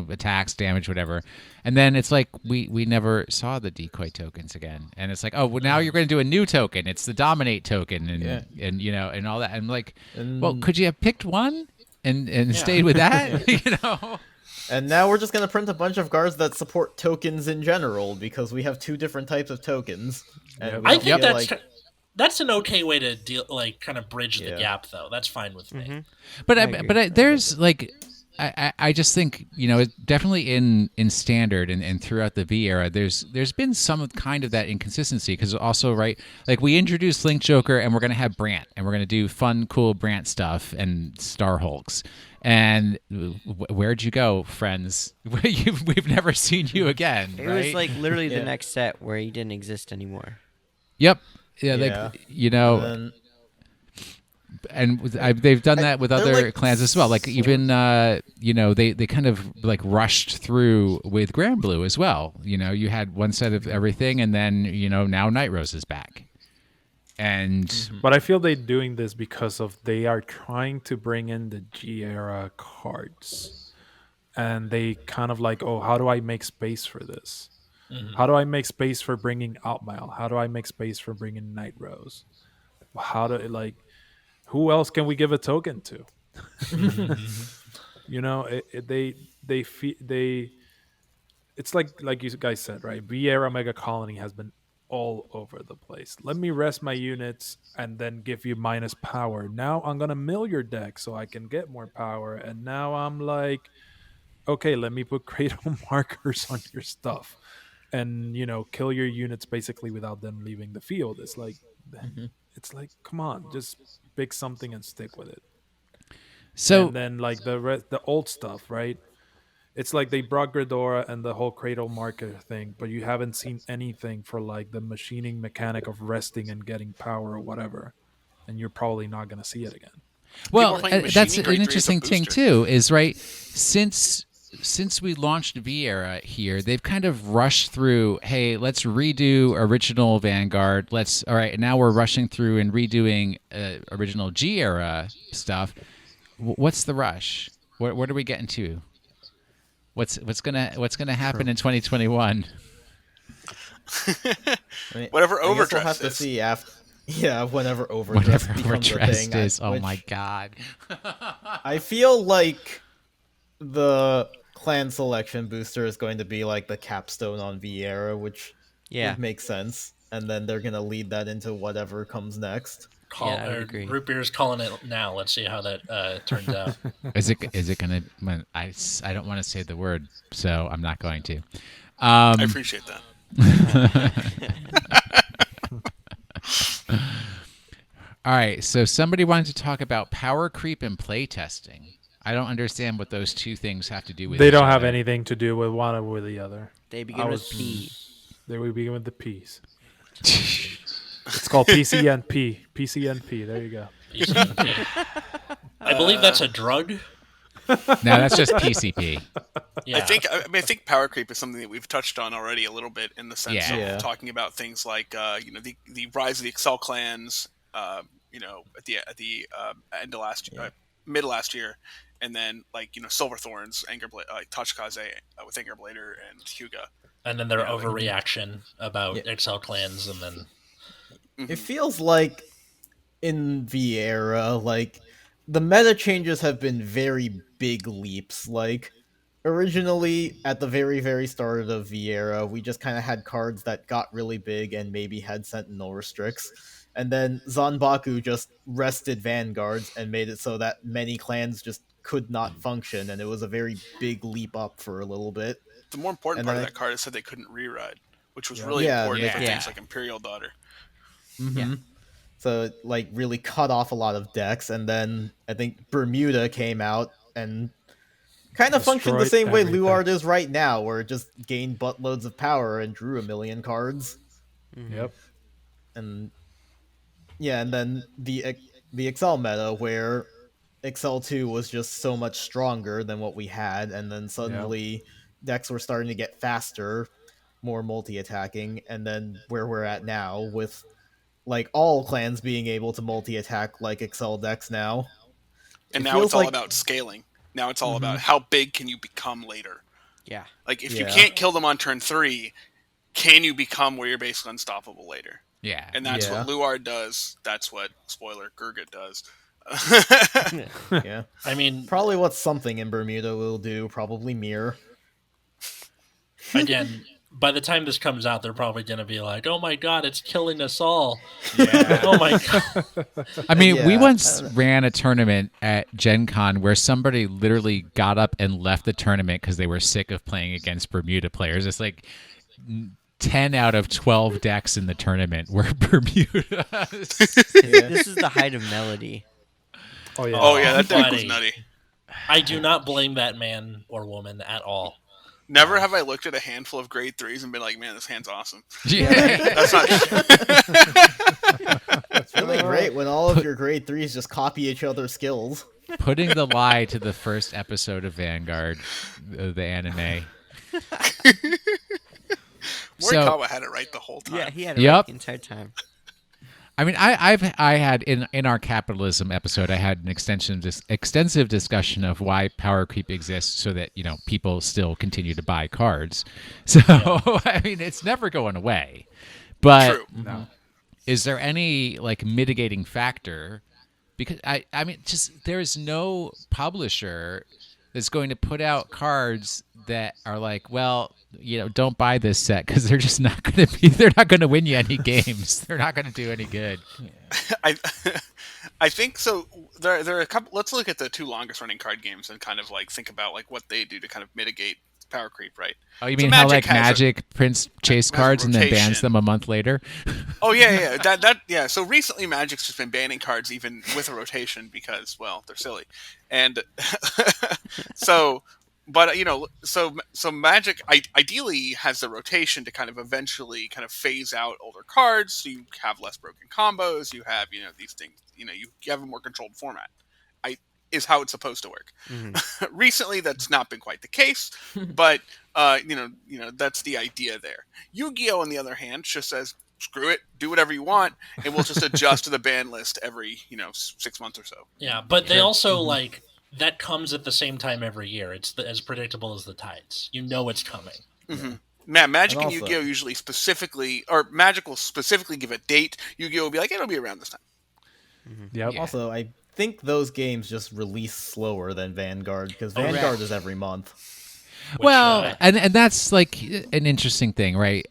attacks, damage, whatever. And then it's like we never saw the decoy tokens again. And it's like, oh, well, now you're going to do a new token. It's the dominate token, and and all that. I'm like, well, could you have picked one and stayed with that? And now we're just going to print a bunch of cards that support tokens in general, because we have two different types of tokens. And I think that's an okay way to deal, like, kind of bridge the gap, though. That's fine with me. But there's like, I just think, definitely in standard and throughout the V era, there's been some kind of that inconsistency, because also, right, like we introduced Link Joker, and we're going to have Brant, and we're going to do fun, cool Brant stuff and Star Hulks. And where'd you go, friends? We've never seen you again. It was like literally the next set where he didn't exist anymore. Yep. Yeah. And they've done that with other clans as well. Like even they kind of like rushed through with Grand Blue as well. You had one set of everything, and then now Night Rose is back. But I feel they're doing this because they are trying to bring in the G era cards, and they kind of like, oh, how do I make space for this? How do I make space for bringing Outmail? How do I make space for bringing Night Rose? Who else can we give a token to? It's like you guys said, right? V era Mega Colony has been all over the place. Let me rest my units and then give you minus power. Now I'm gonna mill your deck so I can get more power. And now I'm like, okay, let me put cradle markers on your stuff, and kill your units basically without them leaving the field. It's like, come on, just pick something and stick with it. So and then like the old stuff, right? It's like they brought Gridora and the whole cradle marker thing, but you haven't seen anything for like the machining mechanic of resting and getting power or whatever. And you're probably not going to see it again. Well, that's an interesting thing too, is right, since we launched V era here, they've kind of rushed through, hey, let's redo original Vanguard. All right, now we're rushing through and redoing original G era stuff. What's the rush? What are we getting to? What's gonna happen in 2021? Whatever overdress we'll have to is. see after. Yeah, whenever overdress becomes a thing. Is. Oh my god! I feel like the clan selection booster is going to be like the capstone on V era, which would make sense, and then they're gonna lead that into whatever comes next. I would agree. Root Beer's calling it now. Let's see how that turns out. Is it gonna? I don't want to say the word, so I'm not going to. I appreciate that. All right, so somebody wanted to talk about power creep and play testing. I don't understand what those two things have to do with. They don't have anything to do with one or with the other. They begin with P. There we begin with the P's. It's called PCNP. PCNP. There you go. I believe that's a drug. No, that's just PCP. Yeah. I think power creep is something that we've touched on already a little bit in the sense of Yeah. talking about things like the rise of the Excel clans, at the end of mid last year, and then Silverthorns, Tachikaze with Angerblader and Hyuga. And then their overreaction about Excel clans, and then It feels like in the era, like the meta changes have been very big leaps. Like originally, at the very, very start of the era, we just kind of had cards that got really big and maybe had Sentinel restricts. And then Zanbaku just rested Vanguards and made it so that many clans just could not function, and it was a very big leap up for a little bit. The more important part of that card is that they couldn't reride, which was really important for things like Imperial Daughter. Mm-hmm. So it like really cut off a lot of decks, and then I think Bermuda came out and kind of functioned the same way Luard is right now, where it just gained buttloads of power and drew 1 million cards. Yep. And and then the Excel meta, where Excel 2 was just so much stronger than what we had, and then suddenly decks were starting to get faster, more multi-attacking, and then where we're at now with like all clans being able to multi-attack like Excel decks now. And now it's all about scaling. Now it's all about how big can you become later. Yeah. Like if you can't kill them on turn 3, can you become where you're basically unstoppable later? Yeah. And that's what Luard does. That's what, spoiler, Gurgit does. Yeah. I mean, probably what something in Bermuda will do, probably mirror. Again, by the time this comes out, they're probably going to be like, oh my god, it's killing us all. Yeah. Oh my god. I mean, we once ran a tournament at Gen Con where somebody literally got up and left the tournament because they were sick of playing against Bermuda players. It's like 10 out of 12 decks in the tournament were Bermuda. This is the height of Melody. Oh yeah. Oh yeah, that deck was nutty. I do not blame that man or woman at all. Never have I looked at a handful of grade 3s and been like, man, this hand's awesome. Yeah. That's not It's really great when all of your grade 3s just copy each other's skills. Putting the lie to the first episode of Vanguard, the anime. Morikawa had it right the whole time. Yeah, he had it right the entire time. I mean, I had in our capitalism episode, I had an extensive discussion of why power creep exists, so that people still continue to buy cards. So I mean, it's never going away. But is there any like mitigating factor? Because I mean, just there is no publisher that's going to put out cards that are like, well, don't buy this set because they're just not going to be. They're not going to win you any games. They're not going to do any good. I think so. There are a couple. Let's look at the 2 longest running card games and kind of like think about like what they do to kind of mitigate power creep, right? Oh, you mean how like Magic prints chase cards and then bans them a month later? Oh yeah. That. So recently, Magic's just been banning cards even with a rotation because, well, they're silly, and so. But so Magic ideally has the rotation to kind of eventually kind of phase out older cards, so you have less broken combos. You have these things. You have a more controlled format. Is how it's supposed to work. Mm-hmm. Recently, that's not been quite the case, but that's the idea there. Yu-Gi-Oh, on the other hand, just says screw it, do whatever you want, and we'll just adjust to the ban list every 6 months or so. Yeah, but they also like. That comes at the same time every year. It's as predictable as the tides. You know it's coming. Mm-hmm. Magic and Yu-Gi-Oh usually Magic will specifically give a date. Yu-Gi-Oh will be like, it'll be around this time. Mm-hmm. Yep. Yeah. Also, I think those games just release slower than Vanguard, because Vanguard is every month. And that's like an interesting thing, right?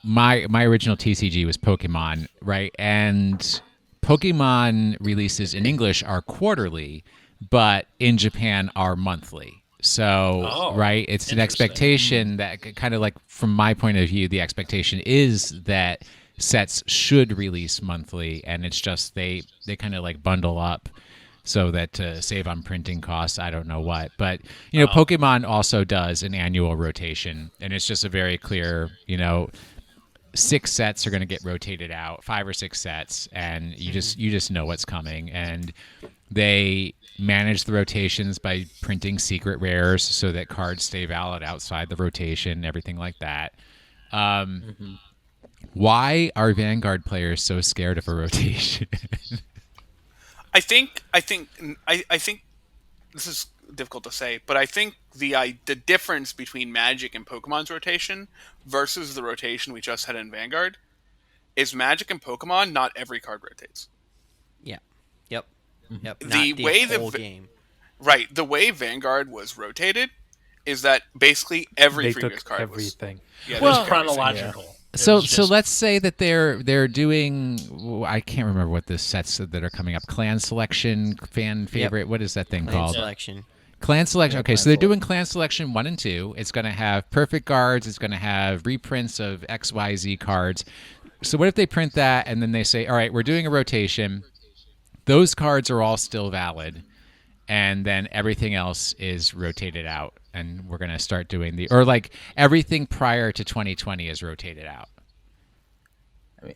My original TCG was Pokemon, right? And Pokemon releases in English are quarterly, but in Japan are monthly. So, right, it's an expectation that kind of like, from my point of view, the expectation is that sets should release monthly, and it's just they kind of like bundle up so that to save on printing costs, I don't know what. But, Pokemon also does an annual rotation, and it's just a very clear, 6 sets are going to get rotated out, 5 or 6 sets, and you just know what's coming. And they manage the rotations by printing secret rares so that cards stay valid outside the rotation, everything like that. Why are Vanguard players so scared of a rotation? I think this is difficult to say, but I think the difference between Magic and Pokemon's rotation versus the rotation we just had in Vanguard is Magic and Pokemon, not every card rotates. Yeah. Yep. Yep. The Not way whole game. Right. The way Vanguard was rotated is that basically every They previous took card everything. was. Yeah, Well, they took everything. chronological. So let's say that they're doing, I can't remember what the sets that are coming up. Clan selection, fan favorite. What is that thing Clan called? selection. Clan selection. Yeah, Okay, Clan so they're Selection. doing Clan selection 1 and 2. It's going to have perfect guards. It's going to have reprints of XYZ cards. So what if they print that and then they say, all right, we're doing a rotation. Those cards are all still valid, and then everything else is rotated out, and we're going to start doing or like everything prior to 2020 is rotated out. I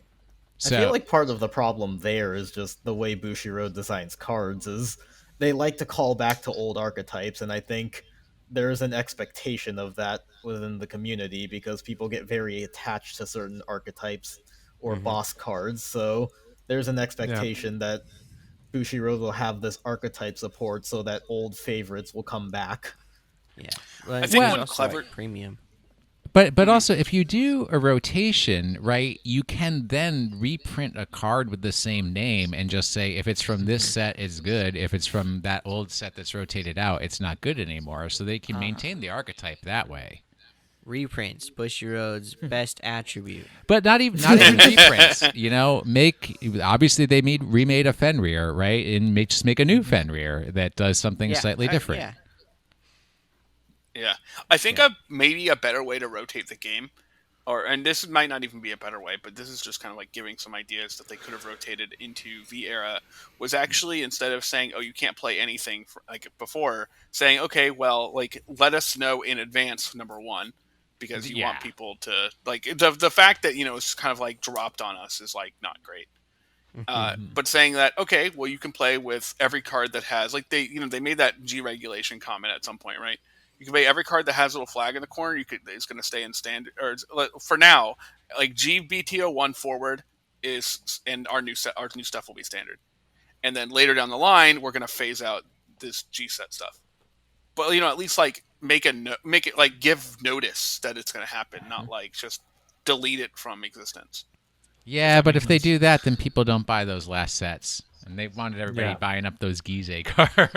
feel like part of the problem there is just the way Bushiroad designs cards is they like to call back to old archetypes, and I think there's an expectation of that within the community because people get very attached to certain archetypes or boss cards, so there's an expectation that Bushiroad will have this archetype support so that old favorites will come back. Yeah. Well, I think it's one also, clever- like, premium. But also, if you do a rotation, right, you can then reprint a card with the same name and just say, if it's from this set, it's good. If it's from that old set that's rotated out, it's not good anymore. So they can maintain the archetype that way. Reprints, Bushiroad's best attribute. But not even reprints. Obviously they remade a Fenrir, right, and just make a new Fenrir that does something slightly different. Yeah. Yeah, I think maybe a better way to rotate the game, and this might not even be a better way, but this is just kind of like giving some ideas that they could have rotated into V era, was actually instead of saying, oh, you can't play anything like before, saying, okay, well, like let us know in advance, number one, because you want people to like the fact that it's kind of like dropped on us is like not great. But saying that, okay, well, you can play with every card that has like they made that G regulation comment at some point, right? You can play every card that has a little flag in the corner. It's going to stay in standard. Or for now, like GBTO1 forward is, and our new stuff will be standard. And then later down the line, we're going to phase out this G set stuff. But at least like make it like give notice that it's going to happen, not like just delete it from existence. Yeah, but if they do that, then people don't buy those last sets, and they wanted everybody buying up those Gizeh cards.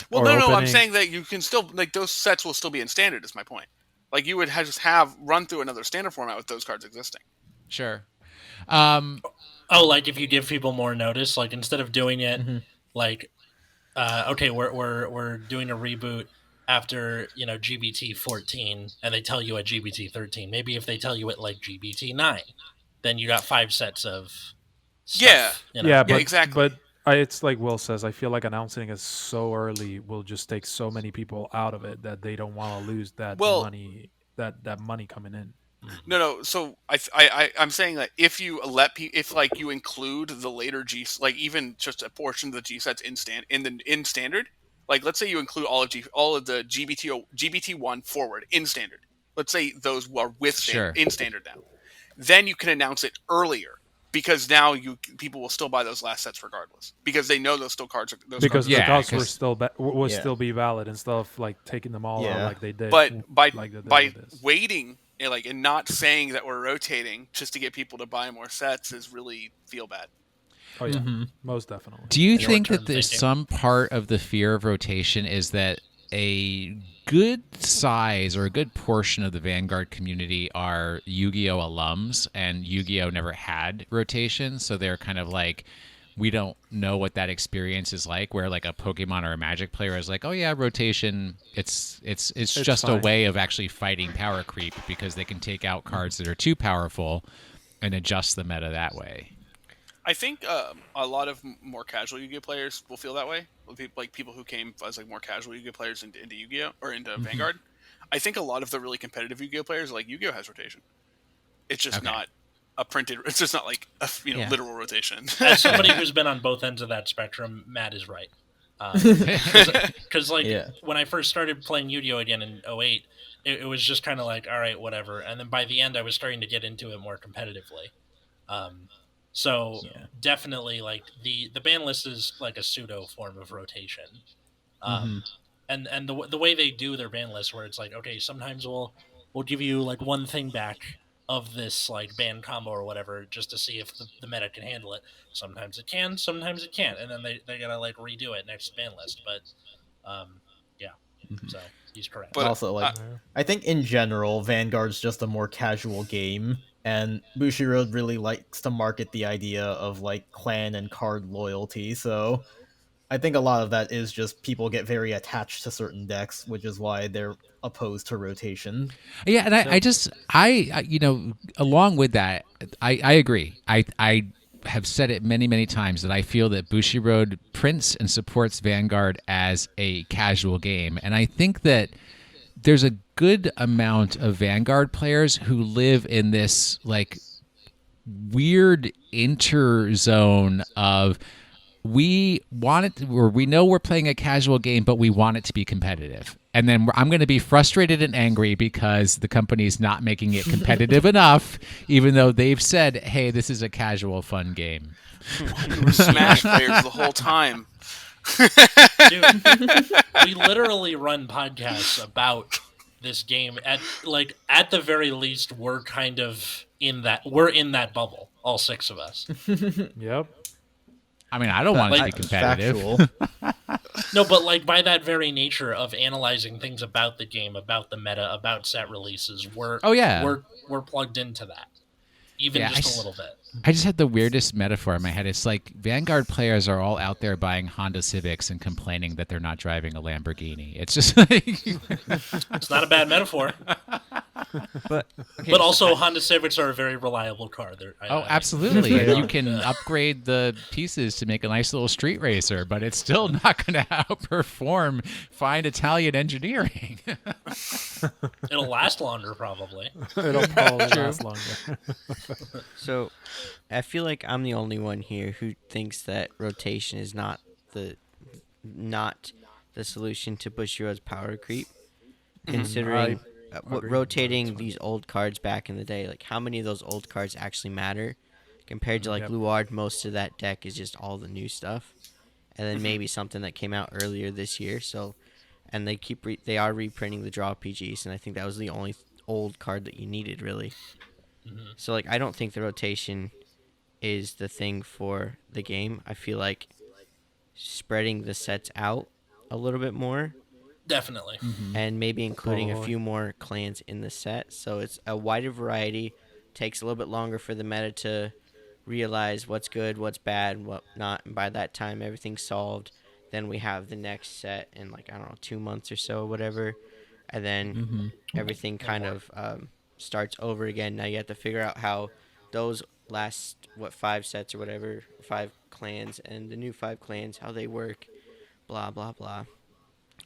Well, no, I'm saying that you can still like those sets will still be in standard. Is my point. Like you would just have run through another standard format with those cards existing. Sure. Like if you give people more notice, like instead of doing it, like, okay, we're doing a reboot after GBT 14, and they tell you at GBT 13. Maybe if they tell you at like GBT 9, then you got 5 sets of stuff. Yeah, but, exactly. But it's like Will says, I feel like announcing it so early will just take so many people out of it that they don't want to lose that money, that money coming in. No. So I'm saying that if you if like you include the later G, like even just a portion of the G sets in standard, like let's say you include all of the GBT1 forward in standard. Let's say those are in standard now. Then you can announce it earlier. Because now people will still buy those last sets regardless, because they know those cards the costs will still be valid instead of like taking them all out like they did. But by by waiting and not saying that we're rotating just to get people to buy more sets is really feel bad. Oh yeah, most definitely. Do you think that there's some part of the fear of rotation is that a good size or a good portion of the Vanguard community are Yu-Gi-Oh alums, and Yu-Gi-Oh never had rotation, so they're kind of like, we don't know what that experience is like, where like a Pokemon or a Magic player is like, oh yeah, rotation, it's just fine. a way of actually fighting power creep because they can take out cards that are too powerful and adjust the meta that way. I think a lot of more casual Yu-Gi-Oh players will feel that way. Like people who came as like more casual Yu-Gi-Oh players into Yu-Gi-Oh or into Vanguard. I think a lot of the really competitive Yu-Gi-Oh players, like Yu-Gi-Oh has rotation. It's just not a printed. It's just not like a literal rotation. As somebody who's been on both ends of that spectrum, Matt is right. Because when I first started playing Yu-Gi-Oh again in 08, it was just kind of like, all right, whatever. And then by the end, I was starting to get into it more competitively. Definitely, like the ban list is like a pseudo form of rotation. And the way they do their ban list, where it's like, okay, sometimes we'll give you like one thing back of this like ban combo or whatever, just to see if the meta can handle it. Sometimes it can, sometimes it can't, and then they gotta like redo it next ban list. But so he's correct. But also, like, I think in general, Vanguard's just a more casual game, and Bushiroad really likes to market the idea of like clan and card loyalty. So I think a lot of that is just people get very attached to certain decks, which is why they're opposed to rotation. Yeah, and I along with that, I agree. I have said it many, many times that I feel that Bushiroad prints and supports Vanguard as a casual game. And I think that there's a good amount of Vanguard players who live in this like weird interzone of we want it or we know we're playing a casual game, but we want it to be competitive. And then I'm going to be frustrated and angry because the company's not making it competitive enough, even though they've said, hey, this is a casual, fun game. We were Smash players the whole time. Dude, we literally run podcasts about this game. At the very least, we're kind of in that bubble, all six of us. Yep. I mean, I don't want it to be competitive. No, but like by that very nature of analyzing things about the game, about the meta, about set releases, we're plugged into that, even just a little bit. I just had the weirdest metaphor in my head. It's like Vanguard players are all out there buying Honda Civics and complaining that they're not driving a Lamborghini. It's just like it's not a bad metaphor. But also Honda Civics are a very reliable car. Absolutely. You can upgrade the pieces to make a nice little street racer, but it's still not going to outperform fine Italian engineering. It'll last longer, probably. It'll probably last longer. So, I feel like I'm the only one here who thinks that rotation is not the solution to Bushiroad's power creep, considering rotating these old cards back in the day, like how many of those old cards actually matter compared to like Luard. Most of that deck is just all the new stuff, and then maybe something that came out earlier this year. So, and they are reprinting the draw PGs, and I think that was the only old card that you needed really. So like I don't think the rotation is the thing for the game. I feel like spreading the sets out a little bit more. Definitely. And maybe including a few more clans in the set. So it's a wider variety. Takes a little bit longer for the meta to realize what's good, what's bad, and what not. And by that time, everything's solved. Then we have the next set in 2 months or so, whatever. And then everything kind of starts over again. Now you have to figure out how those last, 5 sets or whatever, 5 clans and the new 5 clans, how they work, blah, blah, blah.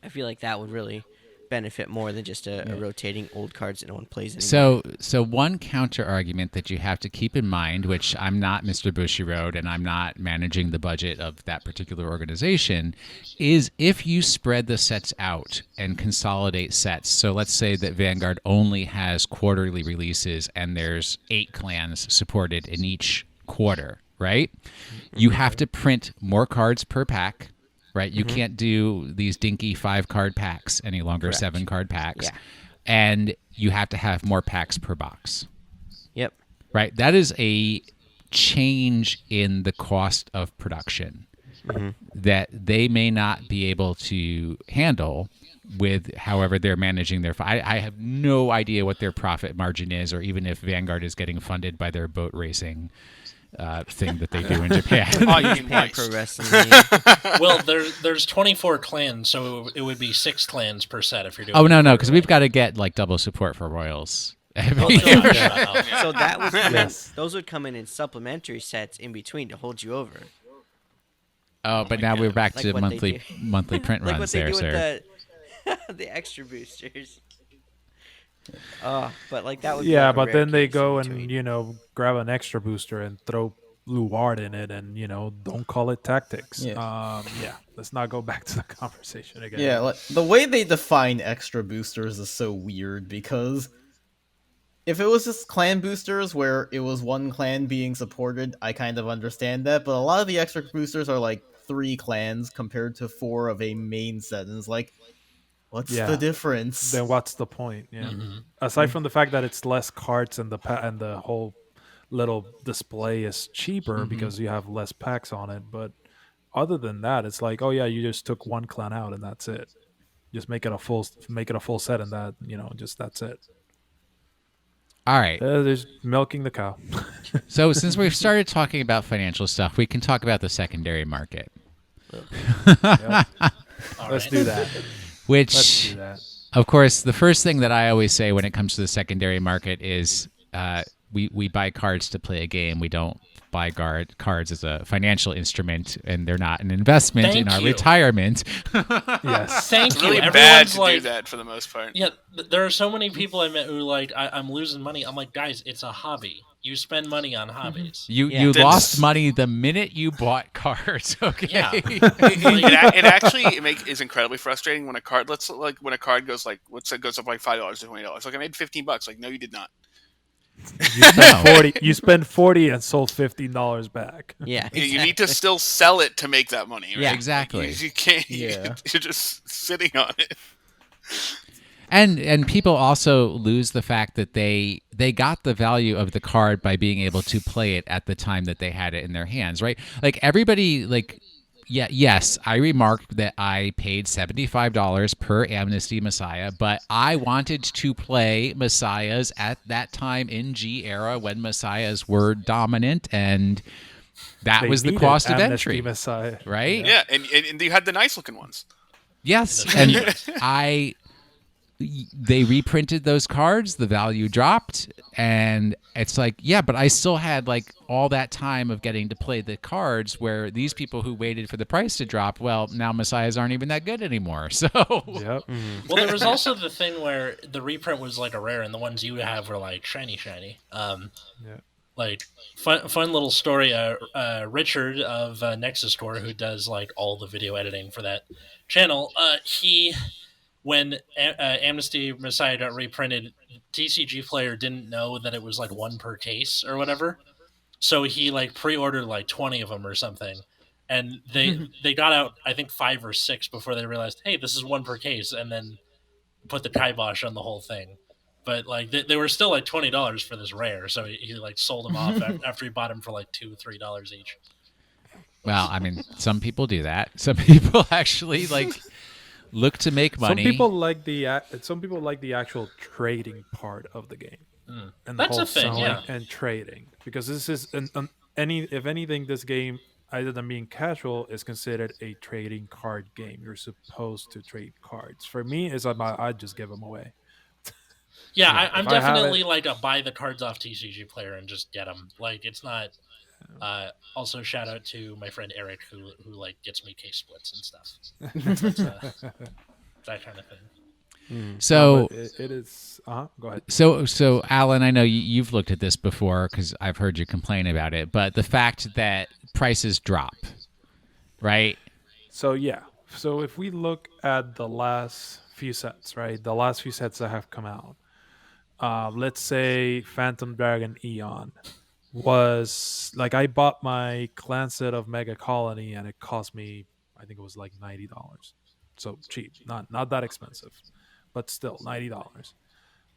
I feel like that would really benefit more than just a rotating old cards that no one plays anymore. So one counter argument that you have to keep in mind, which I'm not Mr. Bushiroad and I'm not managing the budget of that particular organization, is if you spread the sets out and consolidate sets. So let's say that Vanguard only has quarterly releases and there's 8 clans supported in each quarter, right? You have to print more cards per pack. Right, you can't do these dinky 5-card packs any longer, 7-card packs, and you have to have more packs per box. Yep. Right, that is a change in the cost of production that they may not be able to handle with however they're managing their. I have no idea what their profit margin is, or even if Vanguard is getting funded by their boat racing thing that they do in Japan. Japan Pro Wrestling. Well, there's 24 clans, so it would be 6 clans per set if you're doing. Oh no, because we've got to get double support for Royals Oh, Every so, year. Shut up. so that would come Yes. in, those would come in supplementary sets in between to hold you over. Oh, but now we're back Like to what they monthly do. monthly print Like what runs they there, do with sir. the extra boosters. But like that would be Yeah, like a but rare then they case in go between. and grab an extra booster and throw blue ward in it, and don't call it tactics. Yeah, let's not go back to the conversation again. Yeah, like, the way they define extra boosters is so weird because if it was just clan boosters where it was one clan being supported, I kind of understand that, but a lot of the extra boosters are like 3 clans compared to 4 of a main set, and it's like, what's the Yeah. difference? Then what's the point? Yeah. Mhm. Aside from the fact that it's less cards and the whole little display is cheaper because you have less packs on it, but other than that, it's like, oh yeah, you just took one clan out and that's it. Just make it a full set, and that just that's it. All right. There's milking the cow. So since we've started talking about financial stuff, we can talk about the secondary market, Yep. All Let's right. do that. Let's which, do that. of course, the first thing that I always say when it comes to the secondary market is we buy cards to play a game. We don't buy cards as a financial instrument, and they're not an investment in Thank our you. retirement. Yes. Thank It's really you. bad Everyone's to like, do that for the most part. yeah, there are so many people I met who like, I'm losing money. I'm like, guys, it's a hobby. You spend money on hobbies. You Yeah. you That's- lost money the minute you bought cards. Okay. Yeah. It actually is incredibly frustrating when a card when a card goes like let's say it goes up like $5 to $20. Like I made $15. Like no, you did not. You spend 40. You spend 40 and sold $15 back. Yeah. You need to still sell it to make that money. Right? Yeah, Like, exactly. you can't. Yeah. You're just sitting on it. And people also lose the fact that they got the value of the card by being able to play it at the time that they had it in their hands, right? Like everybody, like, yeah, yes, I remarked that I paid $75 per Amnesty Messiah, but I wanted to play Messiahs at that time in G era when Messiahs were dominant, and that They was the needed cost of Amnesty entry, Messiah. right? Yeah, and you had the nice looking ones. Yes, and they reprinted those cards, the value dropped, and it's like, yeah, but I still had like all that time of getting to play the cards where these people who waited for the price to drop, well, now Messiahs aren't even that good anymore. So Yep. Well, there was also the thing where the reprint was like a rare, and the ones you have were like shiny. Yeah. Like fun little story. Richard of Nexus Store, who does like all the video editing for that channel, when Amnesty Messiah got reprinted, TCG Player didn't know that it was like one per case or whatever, so he like pre-ordered like 20 of them or something, and they got out I think 5 or 6 before they realized, hey, this is one per case, and then put the kibosh on the whole thing. But like they were still like $20 for this rare, so he like sold them off after he bought them for like $2-3 each. well, I mean, some people do that. Some people actually like look to make money. Some people like the actual trading part of the game, and the That's whole a thing, selling yeah. and trading, because this is if anything, this game, other than being casual, is considered a trading card game. You're supposed to trade cards. For me, is I just give them away. Yeah, Yeah, I'm if I have definitely it- like a buy the cards off TCG Player and just get them. Like it's not. Also, shout out to my friend Eric who like gets me case splits and stuff. But, that kind of thing. So But it is. Go ahead. So Alan, I know you've looked at this before because I've heard you complain about it, but the fact that prices drop, right? So yeah. So if we look at the last few sets, right? The last few sets that have come out. Let's say Phantom Dragon Eon was like, I bought my clan set of Mega Colony and it cost me, I think it was like $90. So cheap, not that expensive, but still $90.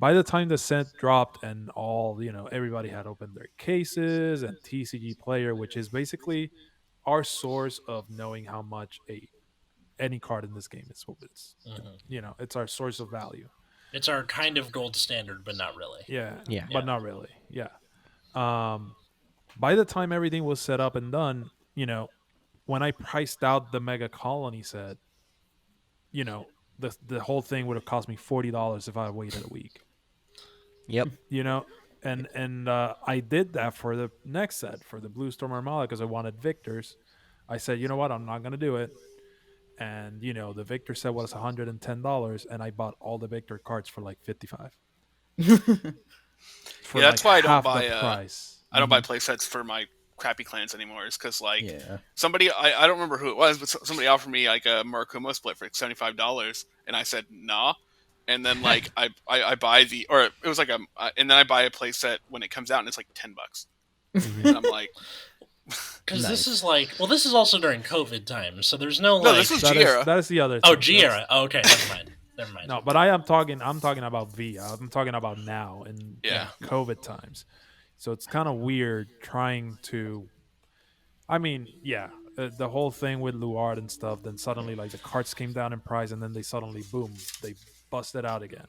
By the time the set dropped and everybody had opened their cases, and TCG Player, which is basically our source of knowing how much any card in this game is, it's our source of value. It's our kind of gold standard, but not really. Yeah. Yeah. But not really. Yeah. By the time everything was set up and done, when I priced out the Mega Colony set, the whole thing would have cost me $40 if I waited a week. Yep. You know, and I did that for the next set for the Blue Storm Armada because I wanted Victors. I said, you know what, I'm not gonna do it. And the Victor set was $110, and I bought all the Victor cards for like 55. For Yeah, that's like why I don't half buy the price. I don't buy playsets for my crappy clans anymore. Is because like Yeah. somebody I don't remember who it was, but somebody offered me like a Murakumo split for like $75, and I said nah. And then like I buy or it was like and then I buy a playset when it comes out and it's like $10. And I'm like, Because Nice. this is like, well, this is also during COVID times, so there's no no, like. this was That G-Era. is, that is the other Oh, thing. G era. Oh, okay, never mind. Never mind. No, but I'm talking about V. I'm talking about now in Yeah. COVID times. So it's kind of weird trying to. I mean, yeah, the whole thing with Luard and stuff. Then suddenly, like the cards came down in price, and then they suddenly, boom, they busted out again.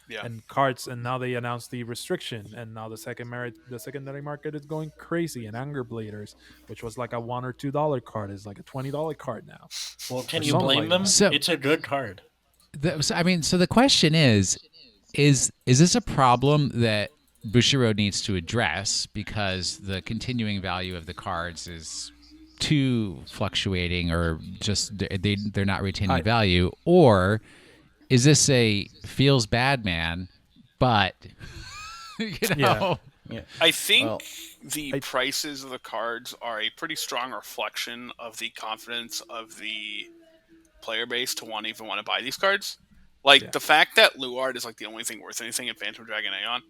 Yeah. And cards, and now they announced the restriction, and now the secondary market is going crazy. And Anger Bladers, which was like a $1 or $2 card, is like a $20 card now. Well, can Or you something blame like them? that. So- It's a good card. So the question is this a problem that Bushiroad needs to address because the continuing value of the cards is too fluctuating, or just they're not retaining value, or is this a feels bad man, but Yeah. Yeah. I think Well, the prices of the cards are a pretty strong reflection of the confidence of the player base to want to buy these cards. Like the fact that Luard is like the only thing worth anything in Phantom Dragon Aeon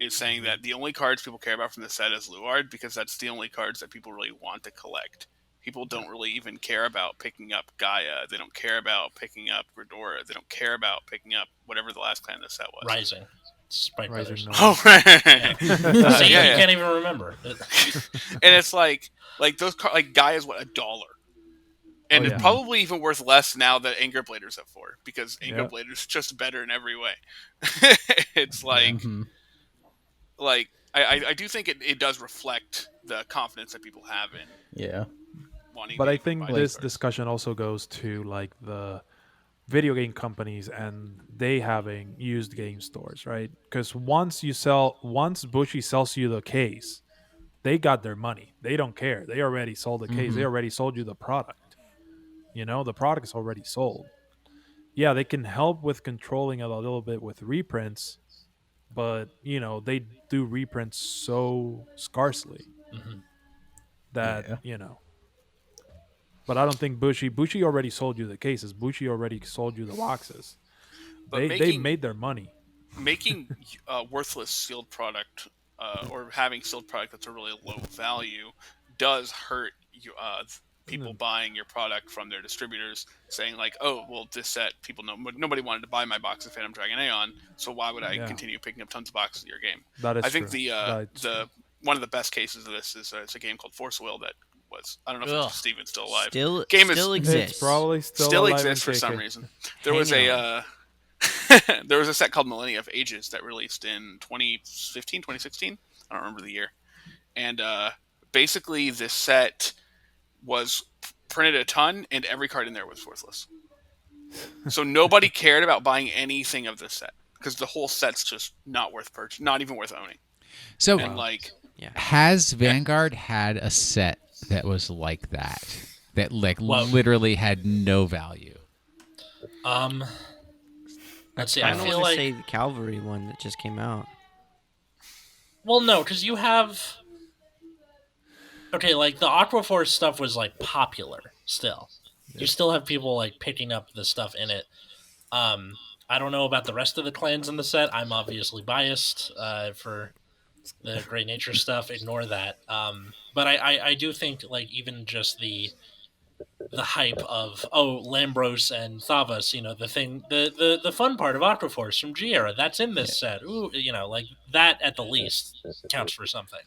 is saying that the only cards people care about from the set is Luard because that's the only cards that people really want to collect. People don't really even care about picking up Gaia. They don't care about picking up Gridora. They don't care about picking up whatever the last clan in the set was. Rising. Sprite Rising Brothers. no. Oh, right. See, Yeah, you yeah. can't even remember. And it's like those like Gaia's what, $1, and Oh, it's yeah. probably even worth less now that Anger Bladers at 4 because Anger Yeah. Bladers just better in every way. It's like mhm. like I do think it does reflect the confidence that people have in Yeah. wanting. But to I think buy this these cards. discussion also goes to like the video game companies and they having used game stores, right? Because once Bushy sells you the case, they got their money. They don't care. They already sold the case. They already sold you the product. The product is already sold. Yeah, they can help with controlling it a little bit with reprints, but they do reprints so scarcely Mhm. that Yeah. But I don't think Bushy already sold you the cases. Bushy already sold you the boxes. But They making- made their money. making worthless sealed product or having sealed product that's a really low value does hurt you, people buying your product from their distributors, saying like, oh, well, this set nobody wanted to buy my box of Phantom Dragon Aeon, so why would I Yeah. continue picking up tons of boxes of your game? That is I think true. That's the one of the best cases of this is it's a game called Force Will that was, I don't know if Ugh. it's Steven's still alive. Still Game exists. It's probably still Still alive exists and for some kicking. reason. There was Hang a there was a set called Millennia of Ages that released in 2015, 2016. I don't remember the year. And basically, this set was printed a ton, and every card in there was worthless. So nobody cared about buying anything of this set because the whole set's just not worth purchasing, not even worth owning. So And like, has Vanguard had a set that was like that? That like Well- literally had no value? Let's see. I I don't feel want to like say the Cavalry one that just came out. well, no, because you have okay, like the Aquaforce stuff was like popular still. You still have people like picking up the stuff in it. I don't know about the rest of the clans in the set. I'm obviously biased for the Great Nature stuff. Ignore that. But I do think like even just the hype of Lambros and Thavas, the fun part of Aquaforce from G-Era, that's in this set. Ooh, like that at the least counts for something.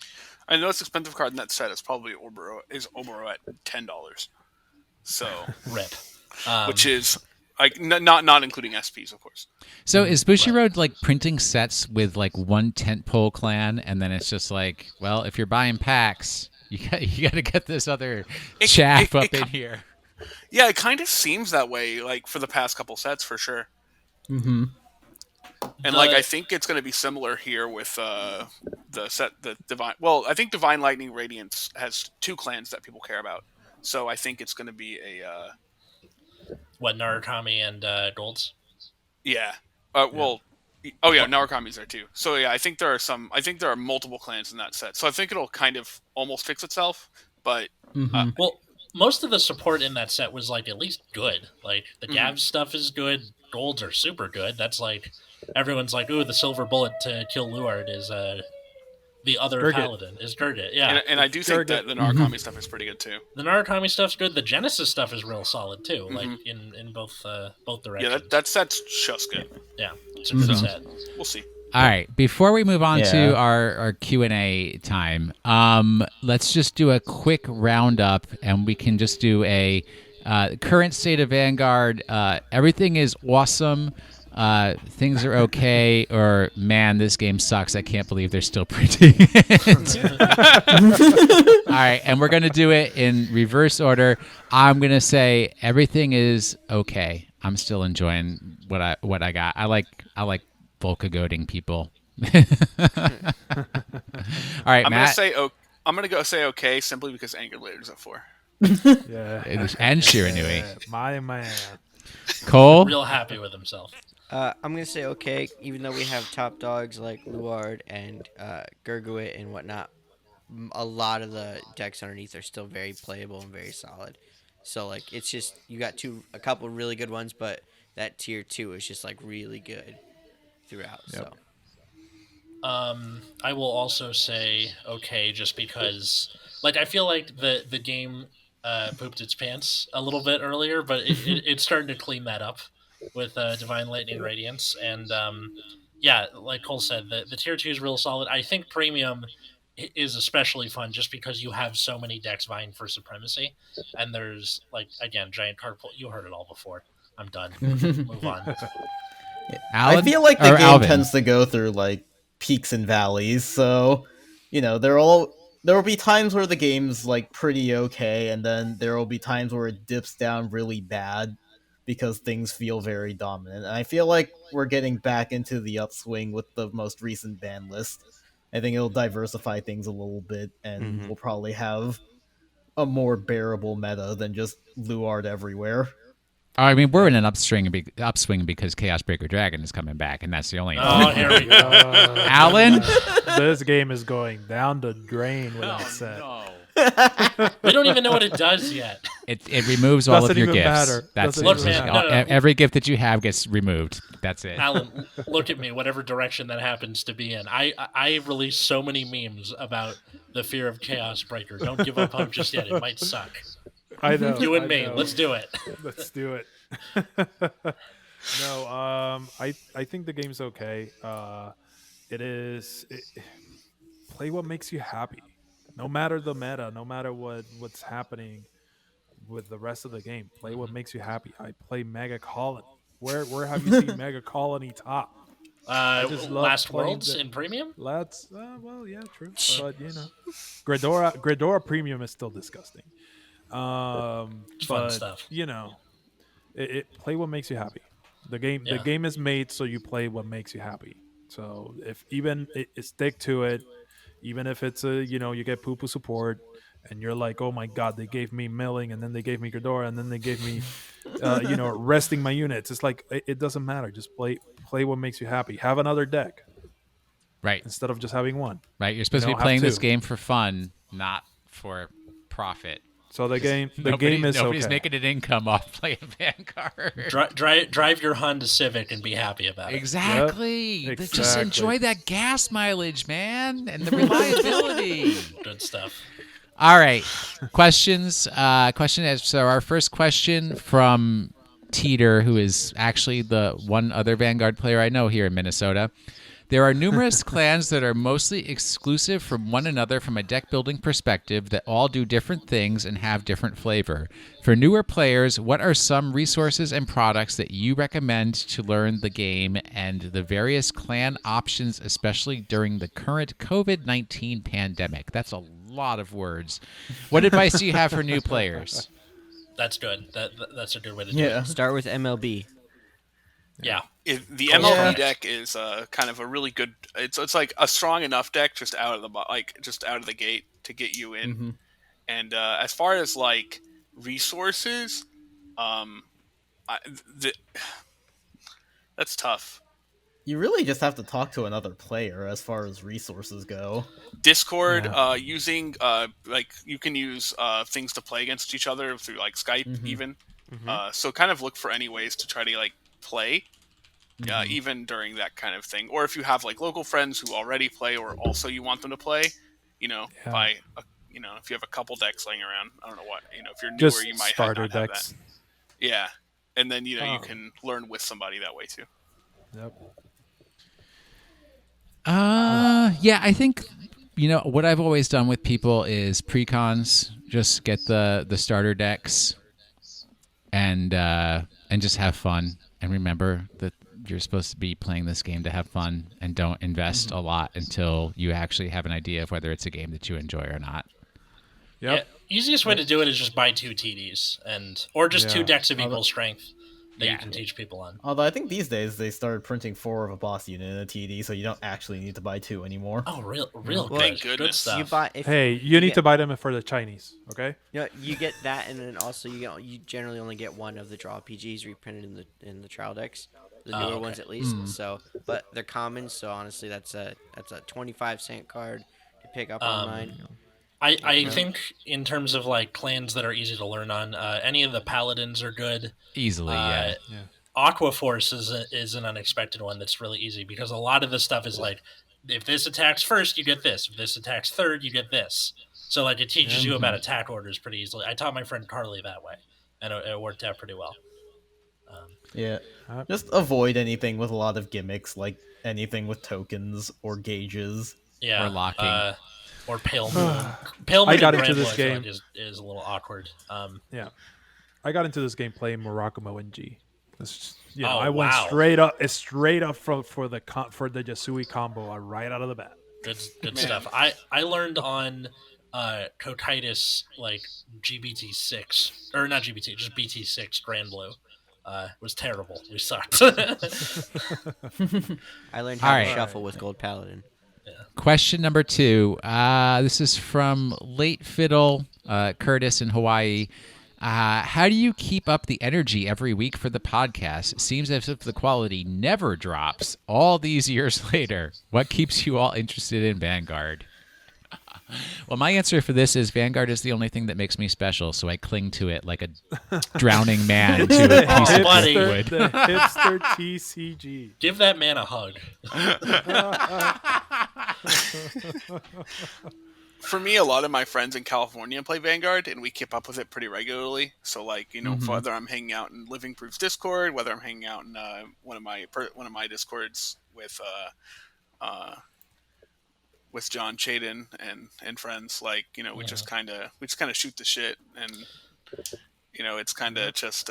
I know it's expensive card in that set is probably Oboro at $10. So, Rip. which is like not including SPs, of course. So is Bushiroad like printing sets with like one tentpole clan, and then it's just like, well, if you're buying packs, you got to get this other chaff up in here. Yeah, it kind of seems that way, like for the past couple sets, for sure. Mm-hmm. And like I think it's going to be similar here with the divine. Well, I think Divine Lightning Radiance has 2 clans that people care about, so I think it's going to be a what, Narukami and Golds? yeah. Well, oh yeah, Narukami's there too. So yeah, I think there are multiple clans in that set. So I think it'll kind of almost fix itself. But well, most of the support in that set was like at least good. Like the Gav stuff is good. Golds are super good. That's like everyone's like, ooh, the silver bullet to kill Luard is the other Gurgit. Paladin is Gurgit. Yeah, and I do think that the Narukami stuff is pretty good too. the Narukami stuff's good. The Genesis stuff is real solid too. Like in both directions. Yeah, that set's just good. Yeah, it's a good set. We'll see. All right, before we move on to Yeah. our Q&A time, let's just do a quick roundup, and we can just do a current state of Vanguard. Everything is awesome. Things are okay, or man, this game sucks. I can't believe they're still printing it. All right, and we're going to do it in reverse order. I'm going to say everything is okay. I'm still enjoying what I got. I like Volca goading people. All right, Matt. I'm gonna go say okay simply because Anger Later's at 4. Yeah. And Shiranui. My man. Cole? Real happy with himself. I'm gonna say okay, even though we have top dogs like Luard and Gurguit and whatnot. A lot of the decks underneath are still very playable and very solid. So like it's just you got a couple really good ones, but that tier 2 is just like really good throughout. Yep. So I will also say okay, just because like I feel like the game pooped its pants a little bit earlier, but it's starting to clean that up with Divine Lightning Radiance, and yeah, like Cole said, the tier 2 is real solid. I think Premium is especially fun just because you have so many decks vying for supremacy, and there's like again giant card pool. You heard it all before. I'm done. Move on. I Alan? feel like the Or game Alvin? tends to go through like peaks and valleys, so there will be times where the game's like pretty okay, and then there will be times where it dips down really bad because things feel very dominant. And I feel like we're getting back into the upswing with the most recent ban list. I think it'll diversify things a little bit, and we'll probably have a more bearable meta than just Luard everywhere. I mean, we're in an upswing because Chaos Breaker Dragon is coming back, and that's the only. Oh, here we go. Alan? This game is going down the drain with that set. We don't even know what it does yet. It removes all Doesn't of your even gifts. matter. That's Doesn't it. even matter. No, no. Every gift that you have gets removed. That's it. Alan, look at me. Whatever direction that happens to be in, I release so many memes about the fear of Chaos Breaker. Don't give up hope just yet. It might suck. I know. You and I me. know. Let's do it. Let's do it. No, I think the game's okay. Play what makes you happy. No matter the meta, no matter what's happening with the rest of the game, play what makes you happy. I play Mega Colony. Where have you seen Mega Colony top? just love Last playing Worlds the- in Premium? Well, yeah, true. But Gridora Premium is still disgusting. Fun But stuff. play what makes you happy. The game is made so you play what makes you happy. So if even stick to it, even if it's you get poo-poo support and you're like, oh my god, they gave me milling and then they gave me Gridora and then they gave me resting my units. It's like it doesn't matter. Just play what makes you happy. Have another deck Right. instead of just having one. Right. You're supposed to You be don't playing have this to. game for fun, not for profit. So the game is nobody's okay. making an income off playing Vanguard. Drive your Honda Civic and be happy about it. Exactly. Yep, Just exactly. enjoy that gas mileage, man, and the reliability. Good stuff. All right. Questions. So our first question from Teeter, who is actually the one other Vanguard player I know here in Minnesota. There are numerous clans that are mostly exclusive from one another from a deck building perspective that all do different things and have different flavor. For newer players, what are some resources and products that you recommend to learn the game and the various clan options, especially during the current COVID-19 pandemic? That's a lot of words. What advice do you have for new players? That's good. That's a good way to do Yeah. it. start with MLB. Yeah. The Cold MLB Front. deck is kind of a really good. It's like a strong enough deck just out of the gate to get you in. Mhm. And as far as like resources, um, that's tough. You really just have to talk to another player as far as resources go. Discord, Yeah. using like you can use things to play against each other through like Skype Mhm. even. Mm-hmm. So kind of look for any ways to try to like play. Mhm. Even during that kind of thing, or if you have like local friends who already play, or also you want them to play, Yeah. if you have a couple decks laying around, I don't know what, if you're newer, Just you might starter not have decks. that. Yeah, and then you Um, can learn with somebody that way too. Yep. Yeah, I think what I've always done with people is pre-cons, just get the starter decks and just have fun, and remember that you're supposed to be playing this game to have fun, and don't invest a lot until you actually have an idea of whether it's a game that you enjoy or not. Yep. Yeah, easiest way to do it is just buy 2 TDs or just 2 Yeah. decks of equal strength that you Yeah. can teach people on. Although I think these days they started printing 4 of a boss unit in a TD, so you don't actually need to buy 2 anymore. Oh, real Well, good. Thank Good goodness. stuff. You buy. Hey, you need to buy them for the Chinese, okay? You get that, and then also you generally only get one of the draw PGs reprinted in the trial decks, the newer okay. ones at least. So, but they're common. So honestly, that's a 25-cent card to pick up on mine. I think in terms of like clans that are easy to learn on, any of the paladins are good. Easily, yeah. Yeah. Aqua Force is an unexpected one that's really easy, because a lot of the stuff is like, if this attacks first, you get this. If this attacks third, you get this. So like it teaches you about attack orders pretty easily. I taught my friend Carly that way, and it worked out pretty well. Yeah. Just avoid anything with a lot of gimmicks, like anything with tokens or gauges. Yeah, Or locking. or Pale Moon. Pale Moon I got in into Grand this Blue, I feel game. like, is a little awkward. Yeah. I got into this game playing Murakumo and G. Oh, I went wow. straight up for the Yasui combo right out of the bat. Good stuff. I learned on Cotitus like GBT6, or not GBT, just BT6 Grand Blue. It was terrible. We sucked. I learned how All to right. shuffle with Gold Paladin. Question number 2. This is from Late Fiddle, Curtis in Hawaii. How do you keep up the energy every week for the podcast? It seems as if the quality never drops all these years later. What keeps you all interested in Vanguard? Well, my answer for this is Vanguard is the only thing that makes me special, so I cling to it like a drowning man to a piece of buddy. wood. The hipster TCG. Give that man a hug. For me, a lot of my friends in California play Vanguard, and we keep up with it pretty regularly. So, like, whether I'm hanging out in Living Proof's Discord, whether I'm hanging out in one of my Discords with John Chaden and friends, like, we just kind of shoot the shit, and it's kind of just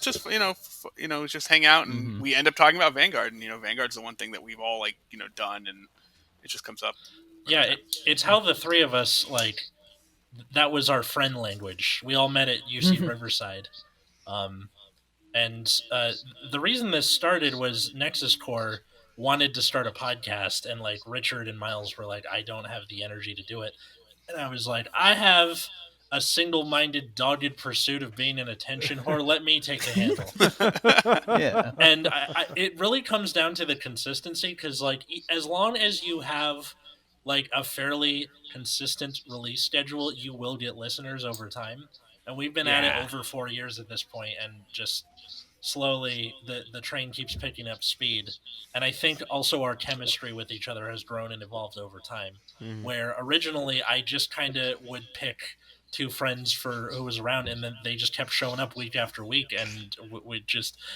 just hang out, and we end up talking about Vanguard, and Vanguard's the one thing that we've all done, and it just comes up. Yeah, it's how the three of us, like, that was our friend language. We all met at UC Riverside. And the reason this started was Nexus Core wanted to start a podcast, and like Richard and Miles were like, I don't have the energy to do it. And I was like, I have a single-minded, dogged pursuit of being an attention whore. Let me take the handle. Yeah. And it really comes down to the consistency, because like as long as you have like a fairly consistent release schedule, you will get listeners over time. And we've been at it over 4 years at this point, and just slowly the train keeps picking up speed. And I think also our chemistry with each other has grown and evolved over time. Where originally I just kind of would pick 2 friends for who was around, and then they just kept showing up week after week, and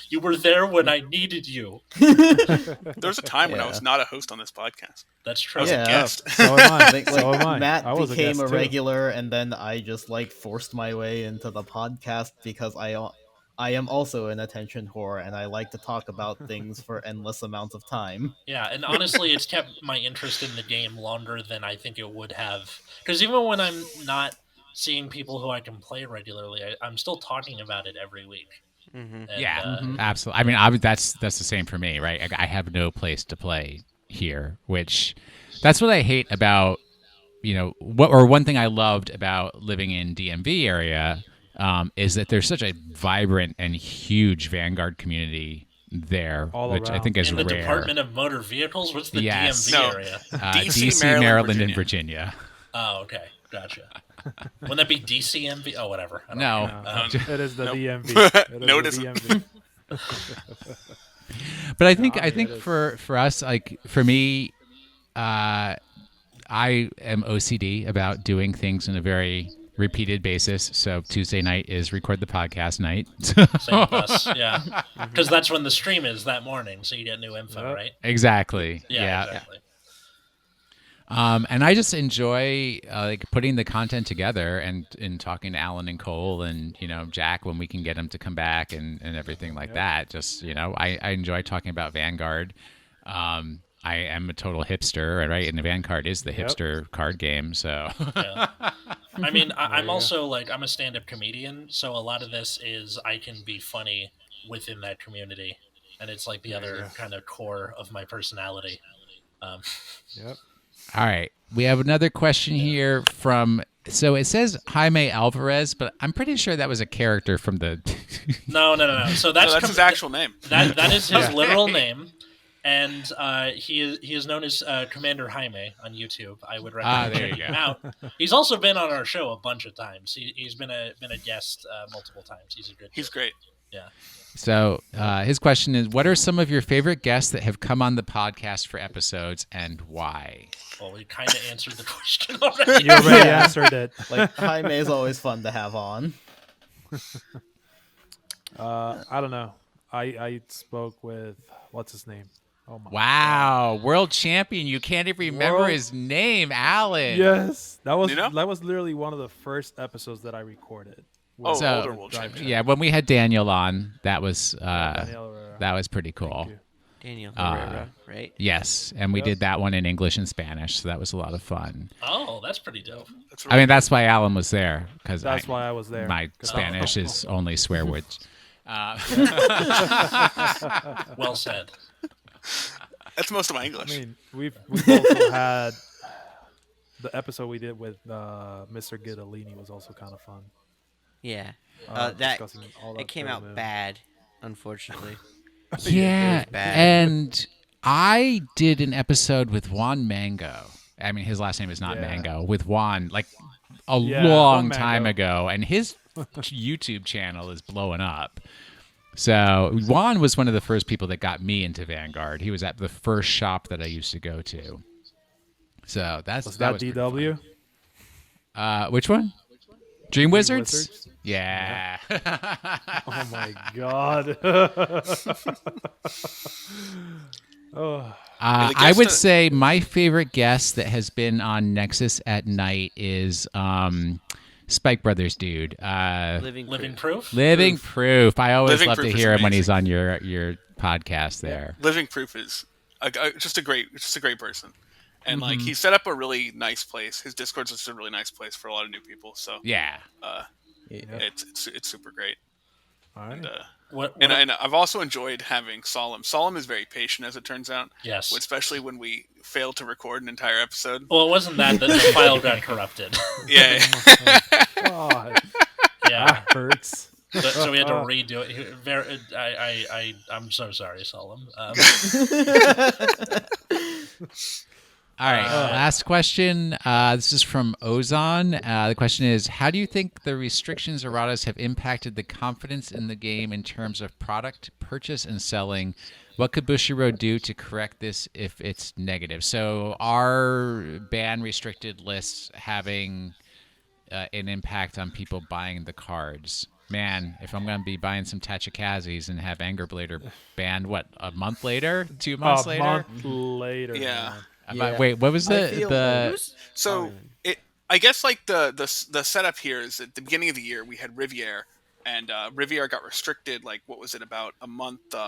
you were there when I needed you. There was a time when I was not a host on this podcast. That's true. I was a guest. So am I. I think, So am I. Matt I was a became guest, a too. regular, and then I just forced my way into the podcast because I am also an attention whore, and I like to talk about things for endless amounts of time. Yeah, and honestly, it's kept my interest in the game longer than I think it would have. Because even when I'm not seeing people who I can play regularly, I'm still talking about it every week. Mhm. And, Yeah, absolutely. I mean, that's the same for me, right? I have no place to play here, which that's what I hate about one thing I loved about living in DMV area is that there's such a vibrant and huge Vanguard community there, All which I around. think is in the rare. Department of Motor Vehicles? What's the Yes. DMV No. area? DC, Maryland, and Virginia. Virginia. Oh, okay. Gotcha. Wouldn't that be DCMV? Oh, whatever. I don't No. know. It is the Nope. DMV. It is No, it the isn't. DMV. But I think No, I mean, it is. for us, like for me, I am OCD about doing things in a very repeated basis. So Tuesday night is record the podcast night. Same with us. Yeah. Because that's when the stream is that morning, so you get new info, Yep. right? Exactly. Yeah, exactly. And I just enjoy like putting the content together and talking to Alan and Cole and Jack when we can get him to come back and everything like that. Just I enjoy talking about Vanguard. I am a total hipster, right? And the Vanguard is the hipster card game. So Yeah. I mean, I'm also like, I'm a stand-up comedian, so a lot of this is I can be funny within that community, and it's like the other kind of core of my personality. Yep. all right, we have another question here from. So it says Jaime Alvarez, but I'm pretty sure that was a character from the. No. So that's That's his actual name. That is his literal name. And he is known as Commander Jaime on YouTube. I would recommend there you checking him go. out. He's also been on our show a bunch of times. He's been a guest multiple times. He's a good. He's dude. great. Yeah. So his question is, what are some of your favorite guests that have come on the podcast for episodes and why? Well, we kind of answered the question already. You already answered it. Like Jaime is always fun to have on. I don't know. I spoke with what's his name? Oh my. Wow, world champion! You can't even remember World- his name, Alan. Yes, that was You know? that was literally one of the first episodes that I recorded. Oh, So- older world champion. Yeah, when we had Daniel on, that was Daniel Herrera. that was pretty cool. Thank you. Daniel Herrera, right? Yes, and we did that one in English and Spanish, so that was a lot of fun. Oh, that's pretty dope. That's I mean, that's why Alan was there because That's why I was there. my 'Cause Spanish is only swear words. Well said. That's most of my I English. mean, we've also had the episode we did with Mr. Gittolini was also kind of fun. Yeah. That discussing all it that came film, out man. bad, unfortunately. Yeah, It was bad. and I did an episode with Juan Mango. I mean, his last name is not Yeah. Mango. With Juan, like a Yeah, long Juan time Mango. ago, and his YouTube channel is blowing up. So Juan was one of the first people that got me into Vanguard. He was at the first shop that I used to go to. So Was that that was pretty DW? fun. Which one? Dream Wizards? Wizards? Yeah. Oh my god. Oh, I would say my favorite guest that has been on Nexus at night is Spike Brothers dude. Living proof. Living Proof. I always Living love Proof to is hear him when amazing. he's on your podcast there. Living Proof is just a great person, and like he set up a really nice place. His Discord's just a really nice place for a lot of new people. So Yeah. it's super great. all right. And, What and I've also enjoyed having Solemn. Solemn is very patient, as it turns out. yes. Especially when we fail to record an entire episode. Well, it wasn't that the file got corrupted. Yeah. God, Yeah. that hurts. So we had to redo it. I'm so sorry, Solemn. All right. Last question. This is from Ozon. The question is, how do you think the restrictions erratas have impacted the confidence in the game in terms of product purchase and selling? What could Bushiroad do to correct this if it's negative? So are ban restricted lists having an impact on people buying the cards? Man, if I'm going to be buying some Tachikazis and have Anger Blader banned, what, a month later? 2 months A later? month later. Yeah. man. Yeah. Wait, what was I feel So I guess like the setup here is at the beginning of the year we had Riviere, and Riviere got restricted. Like what was it, about a month? In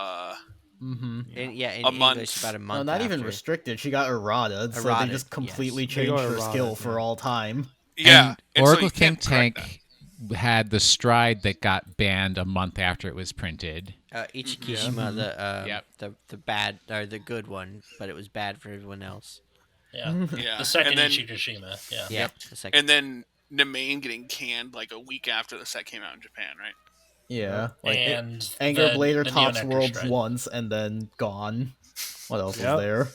A month. English, about a No, month. not even after. restricted. She got errata, so they Errata, just yes. completely They go changed her errata, skill yeah. for all time. Yeah. And and so Oracle you can't Think correct Tank had the stride that got banned a month after it was printed. Ichikishima, Yep. the bad or the good one, but it was bad for everyone else. Yeah. Yeah. The second and then, Ichikishima. Yeah. Yeah, the second. And then Nemain getting canned like a week after the set came out in Japan, right? Yeah. Like And Anger Blader the tops Neo-Nectar Worlds stride. once and then gone. What else Yep. is there?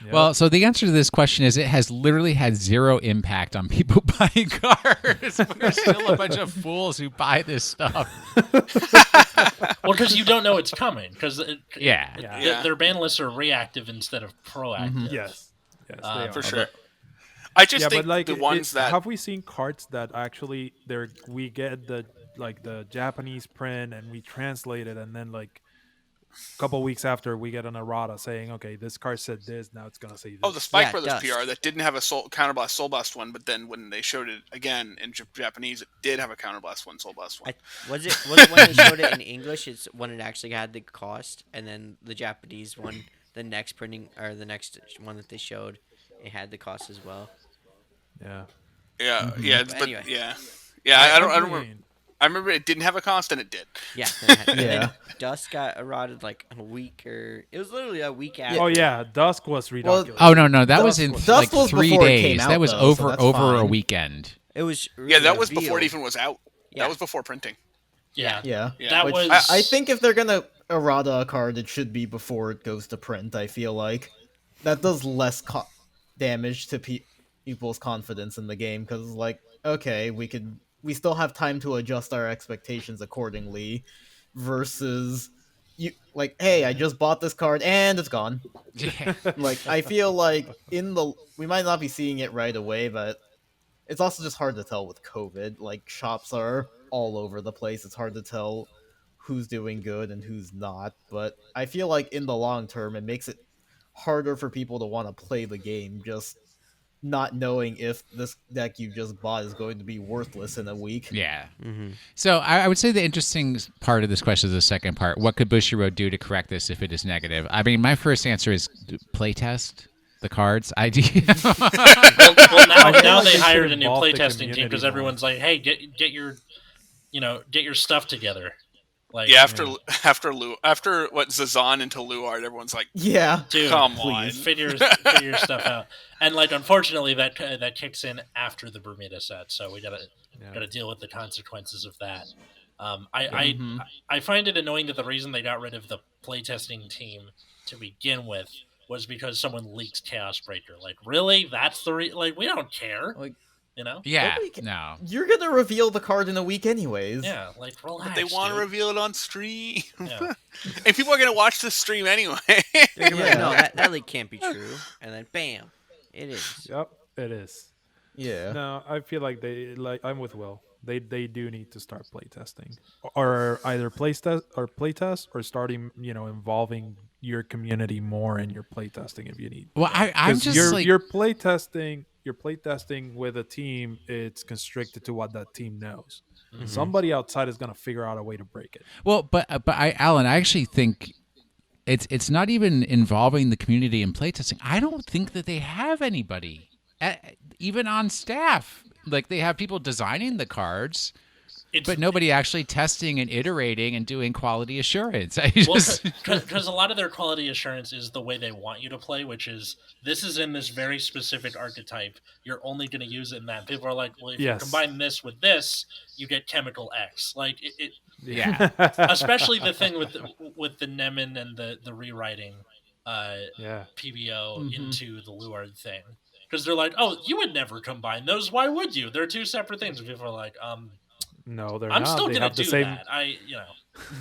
Yep. Well, so the answer to this question is it has literally had zero impact on people buying cards. We're still a bunch of fools who buy this stuff. Well, because you don't know it's coming. Because Yeah. Yeah. their ban lists are reactive instead of proactive. yes, they For are. For sure. I just Yeah, think but like the ones that have we seen cards that actually we get the Japanese print and we translate it, and then like a couple weeks after we get an errata saying, okay, this card said this, now it's gonna say this. the Spike Yeah, Brothers Dust. PR that didn't have a counterblast soul blast one, but then when they showed it again in Japanese, it did have a counterblast one, soul blast one. Was it when they showed it in English? It's when it actually had the cost, and then the Japanese one, the next printing or the next one that they showed, it had the cost as well. Yeah. Yeah, But but anyway. yeah. I don't remember. mean, I remember it didn't have a cost, and it did. Yeah. And then Yeah. Dust got eroded like a week, or it was literally a week after. oh yeah, Dusk was ridiculous. Oh, no. That was Dust in was- like Dust was 3 before it came days. out, That was though, so over that's a fine. weekend. It was Yeah, that was before it revealed. even was out. Yeah. That was before printing. Yeah. Yeah. That Which- was. I think if they're gonna errata a card, it should be before it goes to print. I feel like that does less damage to people's confidence in the game, because like, okay, we still have time to adjust our expectations accordingly, versus you like, hey, I just bought this card and it's gone. Yeah. Like, I feel like we might not be seeing it right away, but it's also just hard to tell with COVID. Like, shops are all over the place. It's hard to tell who's doing good and who's not. But I feel like in the long term, it makes it harder for people to want to play the game, just not knowing if this deck you just bought is going to be worthless in a week. Yeah. Mm-hmm. So I would say the interesting part of this question is the second part. What could Bushiroad do to correct this if it is negative? I mean, my first answer is playtest the cards. well, now like they they hired should a new involve the playtesting team community because more. everyone's like, "Hey, get your, get your stuff together." Like, Yeah, after what Zazan into Luard, everyone's like, Yeah. dude, come please. on. figure your stuff out. And like, unfortunately, that kicks in after the Bermuda set, so we gotta deal with the consequences of that. I find it annoying that the reason they got rid of the playtesting team to begin with was because someone leaked Chaos Breaker. Like, really? That's the like, we don't care. Like, Yeah. Nobody ca- No. You're gonna reveal the card in a week anyways. Yeah, like, relax. But they want to dude. reveal it on stream. Yeah. And people are going to watch the stream anyway. They're gonna be like, Yeah. no, that leak can't be true. And then bam, it is. Yep, it is. Yeah. No, I feel like I'm with Will. They do need to start playtesting, or either playtest or starting involving your community more in your playtesting if you need. Well, I'm 'Cause just you're, like, you're playtesting with a team. It's constricted to what that team knows. Somebody outside is gonna figure out a way to break it. well, but Alan, I actually think it's not even involving the community in playtesting. I don't think that they have anybody, even on staff. Like, they have people designing the cards, but nobody actually testing and iterating and doing quality assurance. Because a lot of their quality assurance is the way they want you to play, which is, this is in this very specific archetype. You're only going to use it in that. People are like, well, if Yes. you combine this with this, you get chemical X. Like, it Yeah. especially the thing with the Nemen and the rewriting Yeah. PBO into the Luard thing. Because they're like, oh, you would never combine those. Why would you? They're two separate things. And people are like, No, they're I'm not. still They gonna have the do same. that.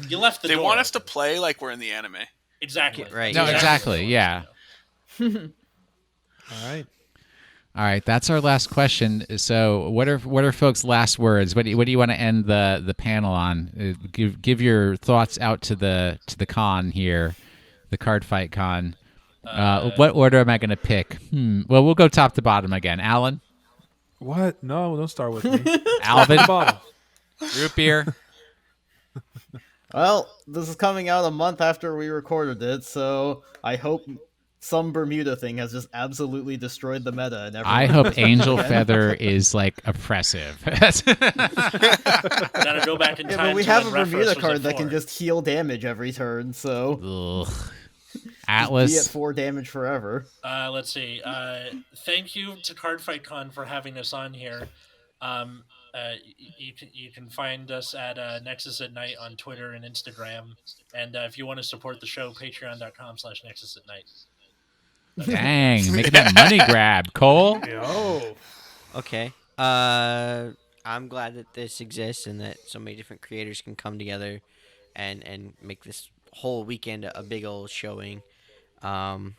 You left the They door want us to open. play like we're in the anime. Exactly. Right. No, Yeah. exactly. Yeah. All right. All right, that's our last question. So, what are folks' last words? What do you want to end the panel on? Give your thoughts out to the con here, the Cardfight Con. What order am I going to pick? Well, we'll go top to bottom again. Alan, What? No, don't start with me. Alvin, Bottom. root beer. Well, this is coming out a month after we recorded it, so I hope some Bermuda thing has just absolutely destroyed the meta. And I everyone hope just Angel again. Feather is like oppressive. Gotta go back in Yeah, time. but we to have when a Refros Bermuda was card at that can 4. just heal damage every turn, so Ugh. be Atlas. at 4 damage forever. Let's see. Thank you to Cardfight Con for having us on here. You can find us at Nexus at Night on Twitter and Instagram. And if you want to support the show, patreon.com/Nexus at Night. Dang, making that money grab, Cole. Yo. Okay. I'm glad that this exists and that so many different creators can come together and make this whole weekend a big old showing. And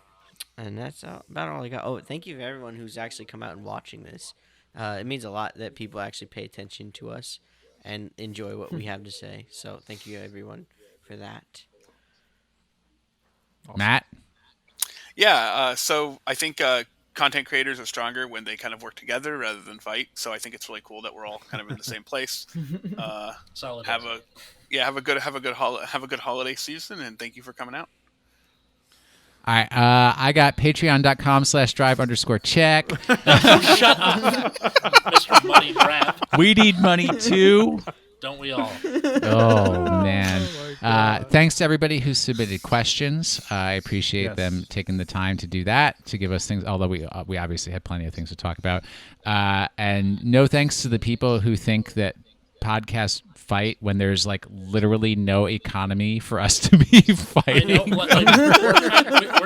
that's about all I got. Oh, thank you to everyone who's actually come out and watching this. It means a lot that people actually pay attention to us and enjoy what we have to say. So thank you everyone for that. Matt. Yeah, so I think content creators are stronger when they kind of work together rather than fight. So I think it's really cool that we're all kind of in the same place. Solid. Have a good holiday season, and thank you for coming out. All right, I got patreon.com/drive_check. Shut up, Mr. Money Grab. We need money too. Don't we all? Oh man! Thanks to everybody who submitted questions. I appreciate them taking the time to do that, to give us things. Although we obviously had plenty of things to talk about. And no thanks to the people who think that podcasts fight when there's like literally no economy for us to be fighting. I know, we're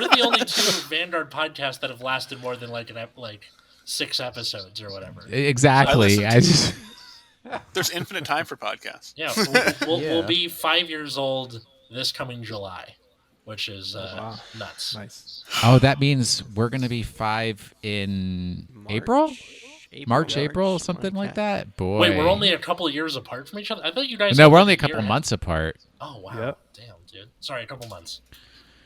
the only two Vanguard podcasts that have lasted more than like 6 episodes or whatever. Exactly. There's infinite time for podcasts. Yeah, we'll be 5 years old this coming July, which is nuts. Nice. Oh, that means we're going to be 5 in April? March, April, something like that. Boy. Wait, we're only a couple of years apart from each other? I thought you guys... No, we're only a couple months apart. Oh, wow. Yep. Damn, dude. Sorry, a couple months.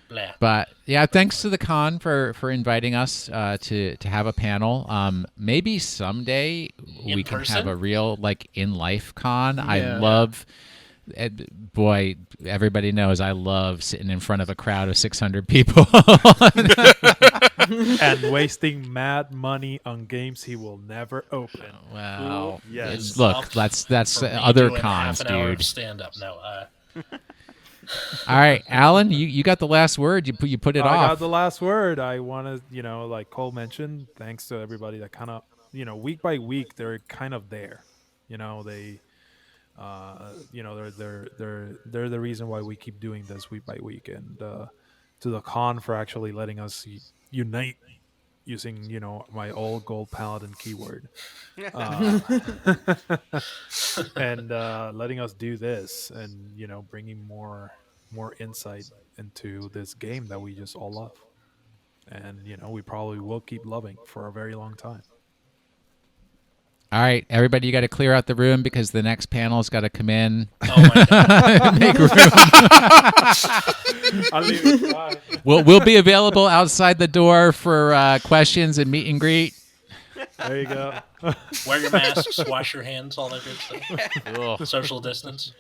Blah. But yeah, thanks to the con for inviting us to have a panel. Maybe someday we can have a real in life con. Yeah. I love, boy, everybody knows I love sitting in front of a crowd of 600 people And wasting mad money on games he will never open. Wow. Yes. Look, that's For me other doing cons, half an hour of dude. stand-up. No, All right, Alan, you got the last word. You put it I off. got the last word. I want to, like Cole mentioned, thanks to everybody that kind of, week by week, they're kind of there. They, they're the reason why we keep doing this week by week. And to the con for actually letting us unite using, my old gold paladin keyword. And letting us do this and, bringing more insight into this game that we just all love. And, we probably will keep loving for a very long time. All right, everybody, you got to clear out the room because the next panel's got to come in. oh my God. Make room. I'll leave it. Bye. We'll be available outside the door for questions and meet and greet. There you go. Wear your masks, wash your hands, all that good stuff. Social distance.